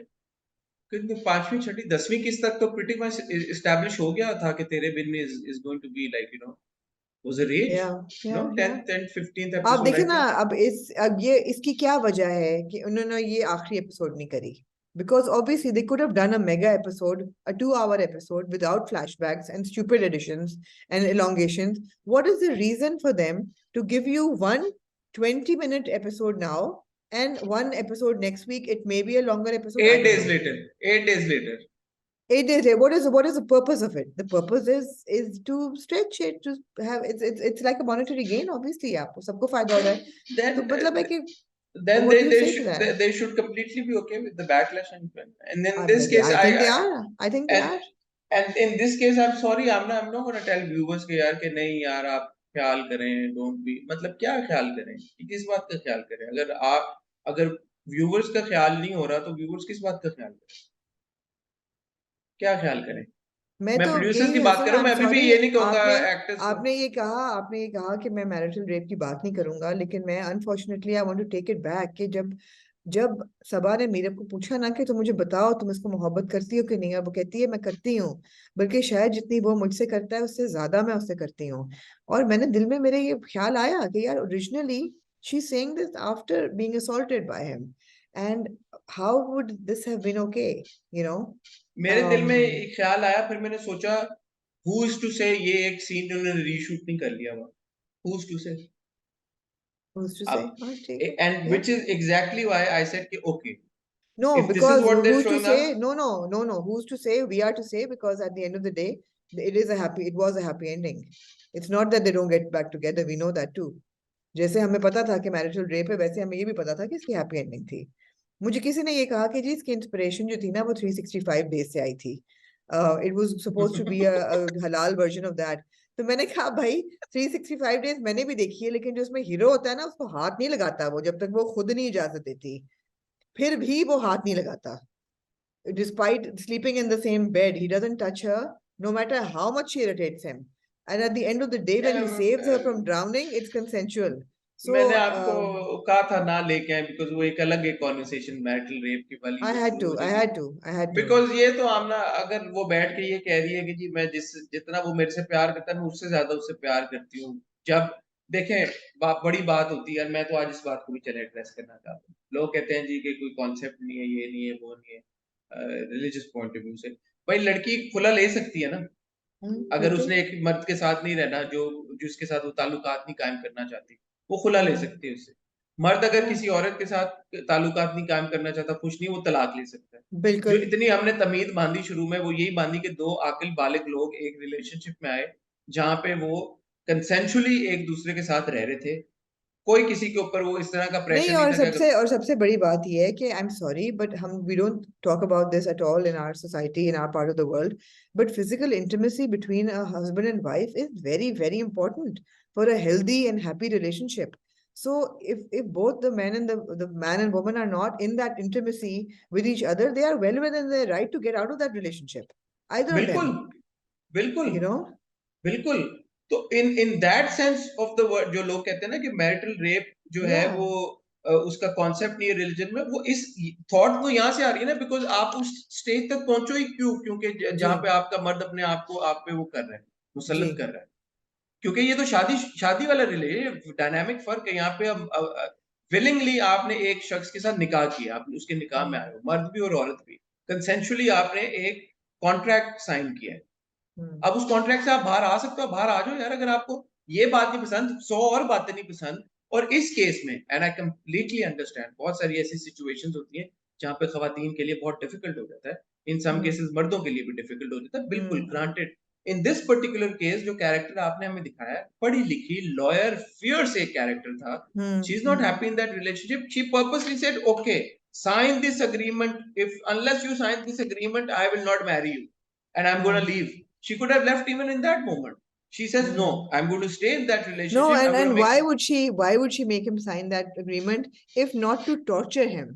A: कितनी, 5वीं 6वीं 10वीं किस्त तक तो प्रीटी मच एस्टैब्लिश हो गया था कि Tere Bin is going to be like was a rage,
B: या या
A: 10th एंड 15th
B: आप
A: एपिसोड
B: देखिए
A: आई
B: ना,
A: थिंक।
B: अब ये इसकी क्या वजह है कि उन्होंने ये आखिरी एपिसोड नहीं करी? Because obviously they could have done a mega episode, a 2 hour episode without flashbacks and stupid additions and elongations. What is the reason for them to give you one 20-minute episode now and one episode next week? It may be a longer episode, I
A: eight
B: don't
A: days
B: know.
A: Later 8 days later
B: 8 days later, what is the purpose of it? The purpose is to stretch it, to have it's like a monetary gain, obviously. आपको सबको फायदा हो रहा है, तो
A: then
B: मतलब है कि
A: then
B: what do you
A: they
B: say to
A: should
B: that?
A: they should completely be okay with the backlash, and in
B: But
A: this case
B: I think they are. I think they
A: and
B: are.
A: and in this case I'm sorry, I'm not going to tell viewers के यार, कि नहीं यार आप ख्याल करें, don't be, मतलब क्या ख्याल करें, कि किस बात का ख्याल करें, अगर व्यूवर्स का ख्याल नहीं हो रहा तो व्यूवर्स किस बात का ख्याल करें, क्या ख्याल करें।
B: मैं
A: मैं
B: तो
A: प्रोड्यूसर की
B: यही
A: बात
B: हसन,
A: करूं,
B: आई एम
A: मैं अभी भी
B: सॉरी।
A: ये नहीं कहूंगा
B: आपने
A: एक्टर्स को।
B: आपने ये कहा कि मैं मैरिटल रेप की बात नहीं करूंगा, लेकिन मैं unfortunately I want to take it back, कि जब जब सबा ने मीरा को पूछा ना कि तुम मुझे बताओ तुम इसको मोहब्बत करती हो कि नहीं, और वो कहती है मैं करती हूँ, बल्कि शायद जितनी वो मुझसे करता है उससे ज्यादा मैं उससे करती हूँ। और मैंने दिल में मेरे ये ख्याल आया कि यार originally she saying this after being assaulted by him, and how would this have been okay, you know?
A: मेरे दिल में एक ख्याल आया, फिर मैंने सोचा हु इज टू से ये एक सीन उन्होंने रीशूट नहीं कर लिया हुआ, हु इज टू से।
B: who's to say?
A: अब
B: हाँ ठीक है,
A: and
B: yeah.
A: Which is exactly why I said कि okay,
B: No,
A: if this is
B: because
A: what they are
B: who's to
A: showing
B: say?
A: Us.
B: No, no, no, no. Who's to say? We are to say, because at the end of the day, it is a happy. It was a happy ending. It's not that they don't get back together. We know that too. जैसे हमें पता था कि marital rape है, वैसे हमें ये भी पता था कि इसकी हैप्पी एंडिंग थी। मुझे किसी ने ये कहा कि जी इसकी इंस्पिरेशन जो थी ना वो 365 डेज से आई थी। It was suppose to be a हलाल वर्जन ऑफ दैट। तो मैंने कहा भाई 365 डेज मैंने भी देखी है, लेकिन जो उसमें हीरो होता है ना उसको हाथ नहीं लगाता वो, जब तक वो खुद नहीं इजाजत देती, फिर भी वो हाथ नहीं लगाता। Despite sleeping in the same bed, he doesn't touch her, no matter how much she irritates him. And at the end of the day, when he saves her from drowning, it's consensual.
A: मैंने
B: So
A: आपको कहा था ना लेके आए, because वो एक conversation marital rape की वाली
B: I
A: वो
B: had
A: शुरू हो
B: to, I
A: जाएगी।
B: had to, I had to.
A: Because ये तो आमना, अगर वो बैठ के ये कह रही है कि जी मैं जितना वो मेरे से प्यार करता है मैं उससे ज्यादा उससे प्यार करती हूँ, जब देखें बड़ी बात होती है यार, मैं तो आज इस बात को भी चले एड्रेस करना चाहता हूँ। लोग कहते हैं जी कि कोई कॉन्सेप्ट नहीं है, ये नहीं है, वो नहीं है, रिलीजियस पॉइंट ऑफ व्यू से। भाई लड़की खुला ले सकती है ना, अगर
B: बिल्कुल।
A: उसने एक मर्द के साथ नहीं रहना, जो जिसके साथ वो ताल्लुकात नहीं कायम करना चाहती, वो खुला ले
B: हम्म,
A: सकती है उससे। मर्द अगर
B: yeah,
A: किसी औरत के साथ ताल्लुकात नहीं कायम करना चाहता, खुश नहीं, वो तलाक ले सकता है। जो
B: बिल्कुल।
A: इतनी हमने तमीद बांधी शुरू में, वो यही बांधी कि दो आकिल बालिग लोग एक रिलेशनशिप में आए, जहां पे वो कंसेंशुअली एक दूसरे के साथ रह रहे थे, कोई किसी के ऊपर वो इस तरह का
B: नहीं,
A: प्रेशर नहीं था कि अगर।
B: और सबसे बड़ी बात ये है कि आई एम सॉरी बट हम we don't talk about this at all in our society, in our part of the world, but physical intimacy between a husband and wife is very very important for a healthy and happy relationship. So if both the man and woman are not in that intimacy with each other, they are well within their right to get out of that relationship, either of them,
A: बिल्कुल, बिल्कुल,
B: you know.
A: बिल्कुल। तो in that sense of the word, जो लोग कहते हैं ना कि मैरिटल रेप जो है
B: Yeah,
A: वो उसका कॉन्सेप्ट नहीं है रिलीजन में, वो इस थॉट तो यहाँ से आ रही है ना, बिकॉज आप उस स्टेज तक पहुंचो ही क्यों, क्योंकि
B: जी,
A: जहां पे आपका मर्द अपने आप को आप पे वो कर रहा है,
B: जी,
A: मुसल्लत कर रहा है। क्योंकि ये तो शादी शादी वाला रिलेशन डायनामिक फर्क है यहाँ पे। अब विलिंगली आपने एक शख्स के साथ निकाह किया, आप उसके निकाह में
B: हम्म,
A: आए हो, मर्द भी और औरत भी, कंसेंशुअली आपने एक कॉन्ट्रैक्ट साइन किया है, अब उस कॉन्ट्रैक्ट से आप बाहर आ सकते हो, बाहर आ जाओ यार। अगर आपको ये बात नहीं पसंद, 100 और बातें नहीं पसंद। और इस केस में, एंड आई कंप्लीटली अंडरस्टैंड, बहुत सारी ऐसी सिचुएशंस होती हैं जहां पे खवातीन के लिए बहुत डिफिकल्ट हो जाता है, इन सम केसेस मर्दों के लिए भी डिफिकल्ट हो जाता है, बिल्कुल granted. In this particular case जो कैरेक्टर आपने हमें दिखाया, पढ़ी लिखी लॉयर फियर से कैरेक्टर था, she is not happy in that relationship, she purposely said okay sign this agreement, if unless you sign this agreement I will not marry you and I'm going to leave. She could have left even in that moment. She says no, I'm going to stay in that relationship.
B: No,
A: I'm going to
B: and
A: make
B: why would she make him sign that agreement if not to torture him?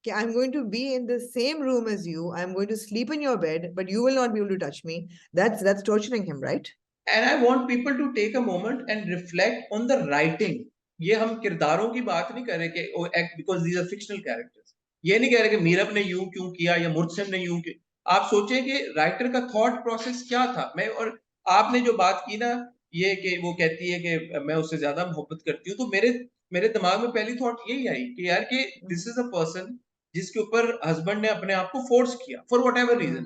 B: Okay, I'm going to be in the same room as you, I'm going to sleep in your bed, but you will not be able to touch me. That's torturing him, right?
A: and I want people to take a moment and reflect on the writing. ये हम किरदारों की बात नहीं कर रहे कि oh act because these are fictional characters, ये नहीं कह रहे कि मीरब ने यूं क्यों किया या मुर्तसिम ने यूं क्यों। आप सोचें कि राइटर का थॉट प्रोसेस क्या था। मैं और आपने जो बात की ना, ये कि वो कहती है कि मैं उससे ज्यादा मोहब्बत करती हूँ, तो मेरे मेरे दिमाग में पहली थॉट यही आई कि यार कि दिस इज अ पर्सन जिसके ऊपर हस्बैंड ने अपने आप को फोर्स किया for whatever reason,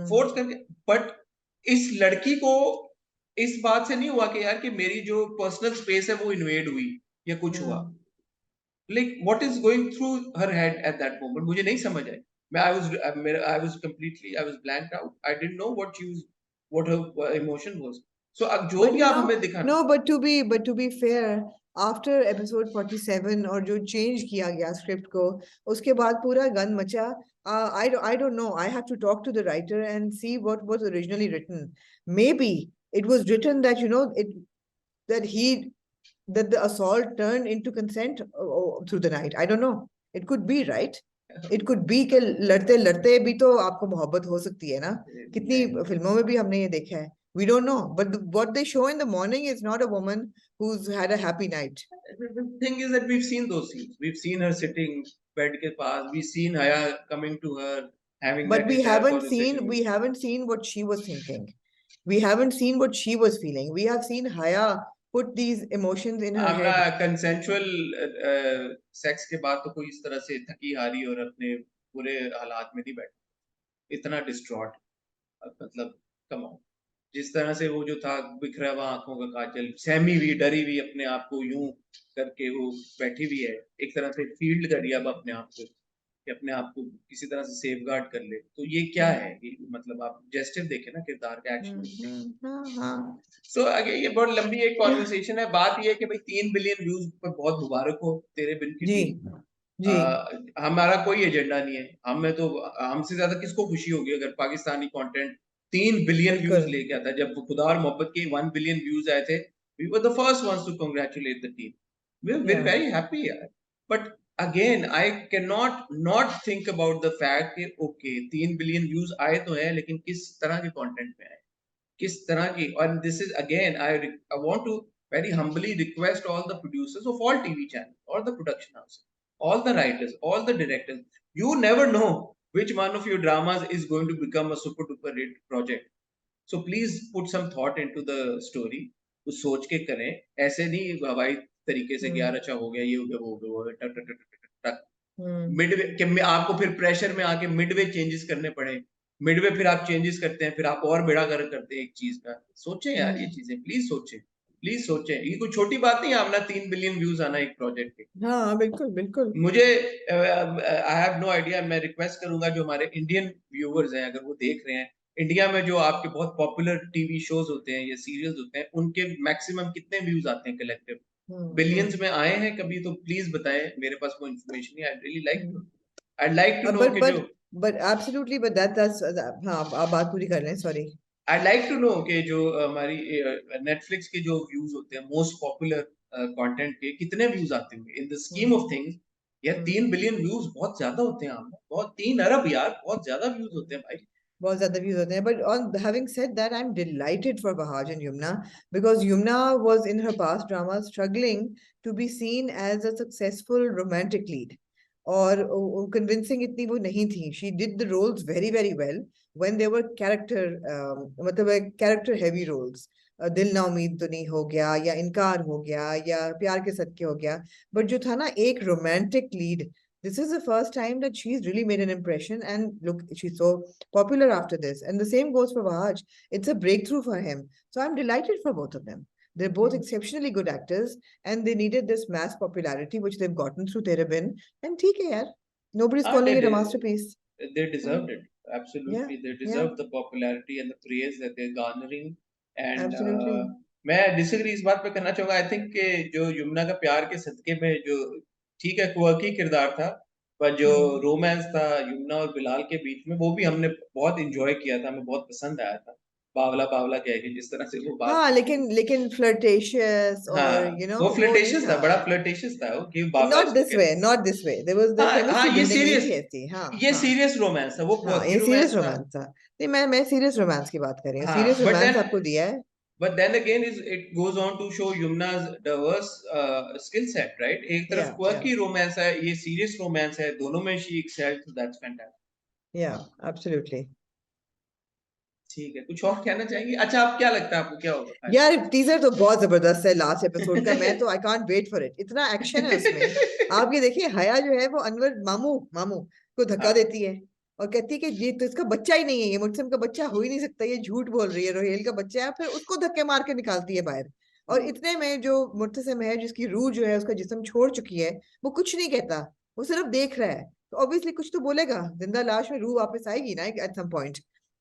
A: force करके। बट इस लड़की को इस बात से नहीं हुआ कि यार कि मेरी जो पर्सनल स्पेस है वो इन्वेड हुई या कुछ हुआ। Like what is going through her head at that moment, मुझे नहीं समझ आई। मैं I was completely I was blanked out, I didn't know what she was, what her emotion was. So अब जो
B: But
A: भी
B: you
A: आप
B: know,
A: हमें दिखाना।
B: no, but to be fair, after episode 47 और जो change किया गया script को, उसके बाद पूरा गन मचा। I don't know. I have to talk to the writer and see what was originally written. Maybe it was written that that that the assault turned into consent through the night. I don't know. It could be, right? It could be कि लड़ते लड़ते भी तो आपको मोहब्बत हो सकती है ना। कितनी फिल्मों में भी हमने ये देखा है। We don't know, but what they show in the morning is not a woman who's had a happy night.
A: The thing is that we've seen those scenes. We've seen her sitting bed के पास. We've seen Haya coming to her, having
B: But
A: that entire conversation.
B: we haven't seen what she was thinking. We haven't seen what she was feeling. We have seen Haya put these emotions in her
A: Amna
B: head.
A: Consensual sex के बाद तो कोई इस तरह से थकी हारी और अपने बुरे हालात में नहीं बैठा, इतना डिस्ट्रॉट, मतलब कम ऑन। जिस तरह से वो जो था बिखरा हुआ आंखों का काजल, सहमी हुई डरी हुई अपने आप को यूं करके वो बैठी हुई है, एक तरह से फील्ड कर दिया अब अपने आप को कि अपने आप को किसी तरह से सेफ गार्ड कर ले। तो ये क्या है, ये मतलब आप जेस्टिव देखे ना किरदार का एक्शन। सो अगे ये बहुत लंबी एक कॉन्वर्सेशन है। बात ये है कि भाई 3 बिलियन व्यूज पर बहुत मुबारक हो तेरे बिन की
B: जी
A: टीम।
B: जी।
A: हमारा कोई एजेंडा नहीं है, हमें तो हमसे ज्यादा किसको खुशी होगी अगर पाकिस्तानी कंटेंट 3 बिलियन व्यूज
B: बिल्कुल।
A: लेके आता। जब खुदा और मोहब्बत के 1 बिलियन व्यूज आए थे, we were the first ones to congratulate the team, we are very
B: Yeah.
A: Very happy यार। But again I can not not think about the fact कि ओके 3 बिलियन व्यूज आए तो हैं, लेकिन किस तरह के कंटेंट में आए, किस तरह की। और this is again I want to very humbly request all the producers of all TV channels, all the production houses, all the writers, all the directors, you never know which one of your dramas is going to become a super duper hit project. So please put some thought into the story, कुछ सोच के करें, ऐसे नहीं हवाई तरीके से कि यार अच्छा हो गया, ये हो गया, वो हो गया, वो हो गया, टक टक टक टक टक। मिडवे कि आपको फिर प्रेशर में आके मिडवे चेंजेस करने पड़े, मिडवे फिर आप चेंजेस करते हैं, फिर आप और बेड़ा गर्क करते हैं एक चीज का। सोचें यार ये चीजें, प्लीज सोचें, प्लीज सोचें। ये कोई छोटी बात नहीं है आमना 3 बिलियन व्यूज आना एक प्रोजेक्ट के।
B: हाँ बिल्कुल बिल्कुल।
A: मुझे आई हैव नो आइडिया, मैं रिक्वेस्ट करूंगा जो हमारे इंडियन व्यूअर्स हैं, अगर वो देख रहे हैं, इंडिया में जो आपके बहुत पॉपुलर टीवी शोज होते हैं या सीरियल्स होते हैं, उनके मैक्सिमम कितने व्यूज आते हैं कलेक्टिव, बिलियंस में आए हैं कभी? तो प्लीज बताएं, मेरे पास कोई इन्फॉर्मेशन नहीं। I like to know
B: but
A: कि जो
B: but but absolutely, but that's हाँ आप बात पूरी कर लें, sorry.
A: I like to know कि जो हमारी नेटफ्लिक्स के जो व्यूज होते हैं मोस्ट पॉपुलर कंटेंट के, कितने व्यूज आते होंगे in the scheme of things. यार 3 बिलियन व्यूज बहुत ज्यादा होते हैं, हम बहुत 3 अरब यार, बहुत ज्यादा व्यूज होते हैं भाई।
B: बहुत ज्यादा व्यूज होते हैं, but on having said that, I'm delighted for Bahaj and Yumna, because Yumna was in her past dramas struggling to be seen as a successful romantic lead, और convincing इतनी वो नहीं थी. She did the roles very very well when they were character मतलब character heavy roles. दिल ना उम्मीद तो नहीं हो गया, या इनकार हो गया, या प्यार के सदके हो गया, बट जो था ना एक romantic lead, This is the first time that she's really made an impression, and look, she's so popular after this. And the same goes for Wahaj. It's a breakthrough for him. So I'm delighted for both of them. They're both exceptionally good actors, and they needed this mass popularity, which they've gotten through Tere Bin. And theek hai yaar. Nobody's
A: Ah,
B: calling it a masterpiece.
A: they
B: Hmm.
A: deserved it.
B: Yeah,
A: Absolutely, they
B: yeah,
A: deserve the popularity and the praise that they're garnering. And
B: absolutely.
A: मैं disagree इस बात पे करना चाहूंगा. I think कि जो यमुना का प्यार के सदके में जो ठीक है क्वर्की किरदार था, पर जो
B: Hmm.
A: रोमांस था यमुना और बिलाल के बीच में, वो भी हमने बहुत इंजॉय किया था, हमें बहुत पसंद आया था. बावला बावला कह के जिस तरह से वो बात
B: हाँ,
A: करती
B: लेकिन
A: थी.
B: लेकिन फ्लर्टेशियस और
A: हाँ, वो
B: वो नहीं
A: फ्लर्टेशियस
B: था.
A: था, बड़ा फ्लर्टेशियस था वो, कि बावला
B: नॉट
A: इसको
B: दिस वे,
A: कहते हैं.
B: Not this way. There was the
A: हाँ हाँ,
B: केमिस्ट्री बिल्डिंग नहीं थी ऐसी. हाँ,
A: ये
B: हाँ,
A: सीरियस रोमांस था, वो
B: हाँ,
A: क्वर्की
B: ये सीरियस
A: रोमांस था.
B: रोमांस था. नहीं, मैं सीरियस रोमांस की बात कर रही हूँ.
A: हाँ,
B: सीरियस रोमांस आपको दिया है.
A: but then again is it goes on to show Yumna's diverse skill set, right? एक तरफ
B: या
A: quirky romance है, ये serious romance है, दोनों में she excelled, so that's fantastic.
B: या एब्सोल्युटली.
A: ठीक है, कुछ और कहना चाहेंगे? अच्छा, आप क्या लगता है आपको क्या होगा
B: यार, टीजर तो बहुत जबरदस्त है लास्ट एपिसोड का. मैं तो I can't wait for it. इतना एक्शन है उसमें. आप ये देखिए, हया जो है वो अनवर मामू मामू को धक्का
A: हाँ.
B: देती है और कहती है कि ये तो इसका बच्चा ही नहीं है, ये मुझसे का बच्चा हो ही नहीं सकता, ये झूठ बोल रही है, रोहेल का बच्चा है. फिर उसको धक्के मार के निकालती है बाहर. और इतने में जो मुर्तसिम है, जिसकी रूह जो है उसका जिस्म छोड़ चुकी है, वो कुछ नहीं कहता. वो सिर्फ देख रहा है. तो ऑब्वियसली कुछ तो बोलेगा. जिंदा लाश में रूह वापस आएगी ना एट सम पॉइंट.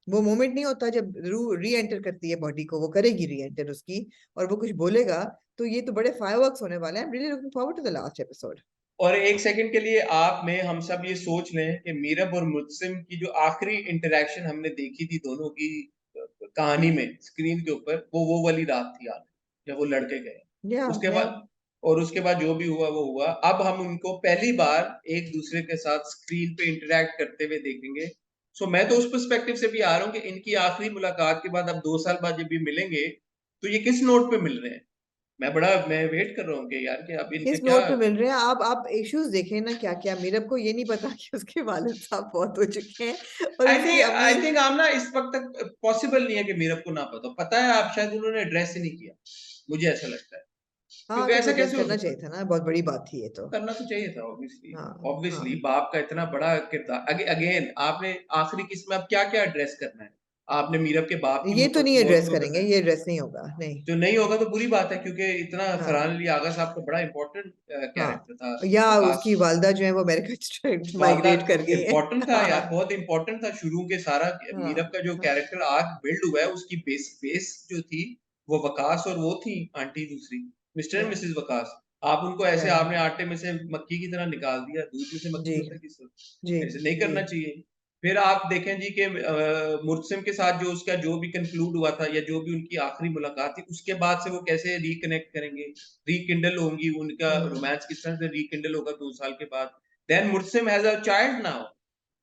B: वो मोमेंट नहीं होता जब रूह री एंटर करती है बॉडी को. वो करेगी री एंटर उसकी, और वो कुछ बोलेगा. तो ये तो बड़े फायरवर्क्स होने वाले हैं. I am really looking forward to the last episode.
A: और एक सेकंड के लिए आप में हम सब ये सोच लें कि मीरब और मुत्सिम की जो आखिरी इंटरेक्शन हमने देखी थी दोनों की कहानी में स्क्रीन के ऊपर, वो वाली रात थी आज, जब वो लड़के गए.
B: या
A: उसके
B: या
A: बाद, और उसके बाद जो भी हुआ वो हुआ. अब हम उनको पहली बार एक दूसरे के साथ स्क्रीन पे इंटरेक्ट करते हुए देखेंगे. सो मैं तो उस पर्सपेक्टिव से भी आ रहा हूँ कि इनकी आखिरी मुलाकात के बाद, अब 2 साल बाद जब ये मिलेंगे, तो ये किस नोट पे मिल रहे हैं. मैं वेट कर रहा हूँ कि यार कि अब इनके
B: किस
A: क्या.
B: नोट पे मिल रहे हैं. आप इश्यूज देखें ना, क्या क्या. मीरब को ये नहीं पता कि उसके वालिद साहब बहुत हो चुके हैं और उसकी अम्मी.
A: आई थिंक आप ना, इस वक्त तक पॉसिबल नहीं है कि मीरब को ना पता है. आप शायद उन्होंने एड्रेस ही नहीं किया, मुझे ऐसा लगता है.
B: हाँ,
A: क्योंकि
B: तो
A: ऐसा
B: एड्रेस
A: कैसे हो
B: करना
A: सकता
B: चाहिए
A: है.
B: था ना. बहुत बड़ी बात थी ये तो.
A: करना तो चाहिए था, ऑब्वियसली.
B: हाँ,
A: ऑब्वियसली
B: हाँ.
A: बाप का इतना बड़ा किरदार. अगेन आपने आखिरी किस्त में अब क्या क्या एड्रेस करना है. आपने मीरब के बाप की
B: ये तो नहीं
A: मौत
B: एड्रेस
A: को करना
B: करेंगे.
A: है.
B: ये एड्रेस नहीं होगा. नहीं.
A: जो नहीं होगा तो बुरी बात है, क्योंकि इतना
B: हाँ,
A: फरहान अली आगा साहब का बड़ा इंपॉर्टेंट
B: हाँ.
A: कैरेक्टर था.
B: या
A: वकास
B: उसकी वालदा जो है वो अमेरिका
A: वालदा
B: माइग्रेट कर गई है.
A: इम्पोर्टेंट था यार,
B: हाँ,
A: बहुत इम्पोर्टेंट था शुरू के. सारा मीरब
B: हाँ,
A: का जो
B: हाँ.
A: कैरेक्टर आर्क बिल्ड हुआ है, उसकी बेस जो थी, वो वकास और वो थी आंटी दूसरी, मिस्टर एंड
B: या
A: मिसेस वकास. आप उनको ऐसे,
B: या
A: आपने आटे में से मक्खी की तरह निकाल दिया. दूध में से
B: जी,
A: मक्खी होता है किस.
B: जी,
A: ऐसे नहीं
B: जी.
A: करना चाहिए. फिर आप देखें जी कि मुर्तसिम के साथ जो उसका जो भी कंक्लूड हुआ था, या जो भी उनकी आखिरी मुलाकात थी, उसके बाद से वो कैसे रिकनेक्ट करेंगे, रिकिंडल होंगी, उनका
B: हम्म.
A: रोमांस किस तरह से रिकिंडल होगा 2 साल के बाद. Then Murtasim has a child now.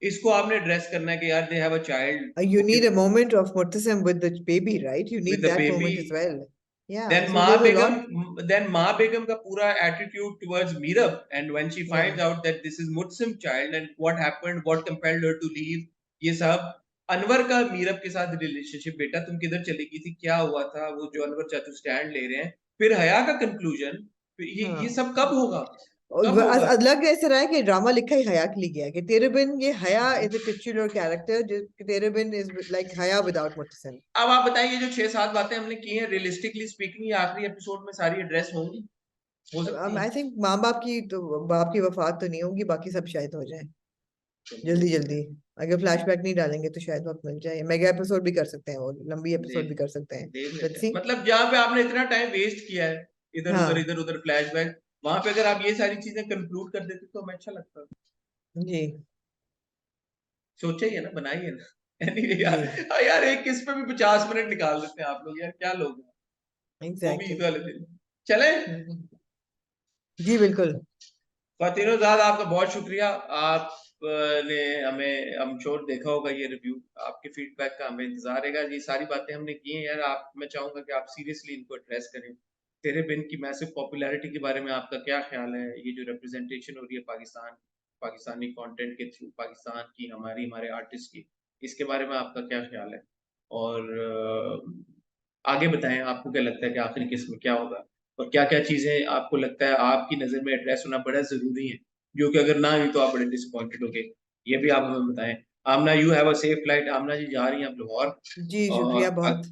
A: इसको आपने एड्रेस करना है कि यार they have a child.
B: You
A: okay,
B: need a moment of Murtasim with the baby, right? You
A: with
B: need
A: the
B: that
A: baby.
B: moment as well. Yeah,
A: then
B: so
A: माँ
B: there's a
A: Begum
B: lot.
A: Then माँ बेगम का पूरा attitude towards Meerab, and when she
B: Yeah,
A: finds out that this is Murtasim child and what happened, what compelled her to leave. ये सब अनवर का मीरब के साथ रिलेशनशिप, बेटा तुम किधर चली गई थी, क्या हुआ था, वो जो अनवर चाचू स्टैंड ले रहे हैं. फिर हया का कंक्लूजन. ये
B: हाँ.
A: सब कब होगा,
B: और
A: कब होगा.
B: लग ऐसा रहा है कि ड्रामा लिखा ही हया के लिए गया है, कि तेरे बिन ये हया इज अ टिचुलर कैरेक्टर. तेरे बिन इज लाइक हया विदाउट मुर्तसिम.
A: अब आप बताइए, जो 6-7 बातें हमने की हैं, रियलिस्टिकली स्पीकिंग, ये आखिरी एपिसोड में सारी एड्रेस होंगी, हो सकती हैं.
B: आई थिंक माँ बाप की तो, बाप की वफात तो नहीं होगी, बाकी सब शायद हो जाए
A: चलिए,
B: जल्दी जल्दी. अगर फ्लैशबैक नहीं डालेंगे तो शायद वक्त मिल जाए. मेगा एपिसोड भी कर सकते हैं, वो लंबी एपिसोड
A: देख
B: भी कर सकते हैं.
A: देख लेते
B: लेट्स
A: हैं.
B: सी.
A: मतलब जहाँ पे आपने इतना टाइम वेस्ट किया है,
B: हाँ,
A: इधर उधर फ्लैशबैक, वहां पे अगर आप ये सारी चीजें कंक्लूड कर देते तो हमें अच्छा लगता.
B: जी,
A: सोचा ही है ना, बनाइए ना. Anyway,
B: जी.
A: यार, यार एक किस पे भी 50 मिनट निकाल देते हैं आप लोग, यार क्या लोग हैं. वो भी ईद
B: एग्जैक्टली.
A: वाले दिन. चले.
B: जी, बिल्कुल.
A: फ़ातिनो-ज़ाद, आपका बहुत शुक्रिया. आपने हमें, हम श्योर देखा होगा ये रिव्यू. आपके फीडबैक का हमें इंतज़ार रहेगा. ये सारी बातें हमने की हैं यार. मैं चाहूँगा कि आप सीरियसली इनको एड्रेस करें. तेरे बिन की मैसिव पॉपुलैरिटी के बारे में आपका क्या ख़्याल है? ये जो रिप्रेज़ेंटेशन हो रही है पाकिस्तानी कंटेंट के थ्रू, पाकिस्तान की, हमारे आर्टिस्ट की, इसके बारे में आपका क्या ख़्याल है? और आगे बताएँ, आपको क्या लगता है कि आखिरी किस्म में क्या होगा? और क्या-क्या चीज़ें आपको लगता है आपकी नज़र में एड्रेस होना बड़ा ज़रूरी है? जो कि अगर ना हुई तो आप बड़े डिसअपॉइंटेड होगे, ये भी आप हमें बताएं। Amna, you have a safe flight. Amna ji जा रही हैं आप लाहौर।
B: जी शुक्रिया बहुत।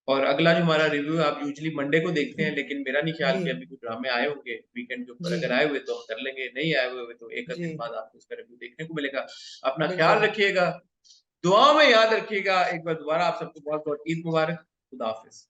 A: और अगला जो हमारा रिव्यू है, आप यूजुअली मंडे को देखते हैं, लेकिन मेरा नहीं ख्याल
B: जी
A: कि अभी कुछ ड्रामे आए होंगे वीकेंड के ऊपर।
B: जी
A: अगर आए हुए तो हम कर लेंगे, नहीं आए हुए तो एक आध
B: जी
A: दिन बाद आपको उसका रिव्यू देखने को मिलेगा। अपना ख्याल
B: बिल्कुल।
A: रखिएगा, दुआ में याद रखिएगा। एक बार दोबारा आप सबको बहुत बहुत ईद मुबारक। खुदा हाफिज।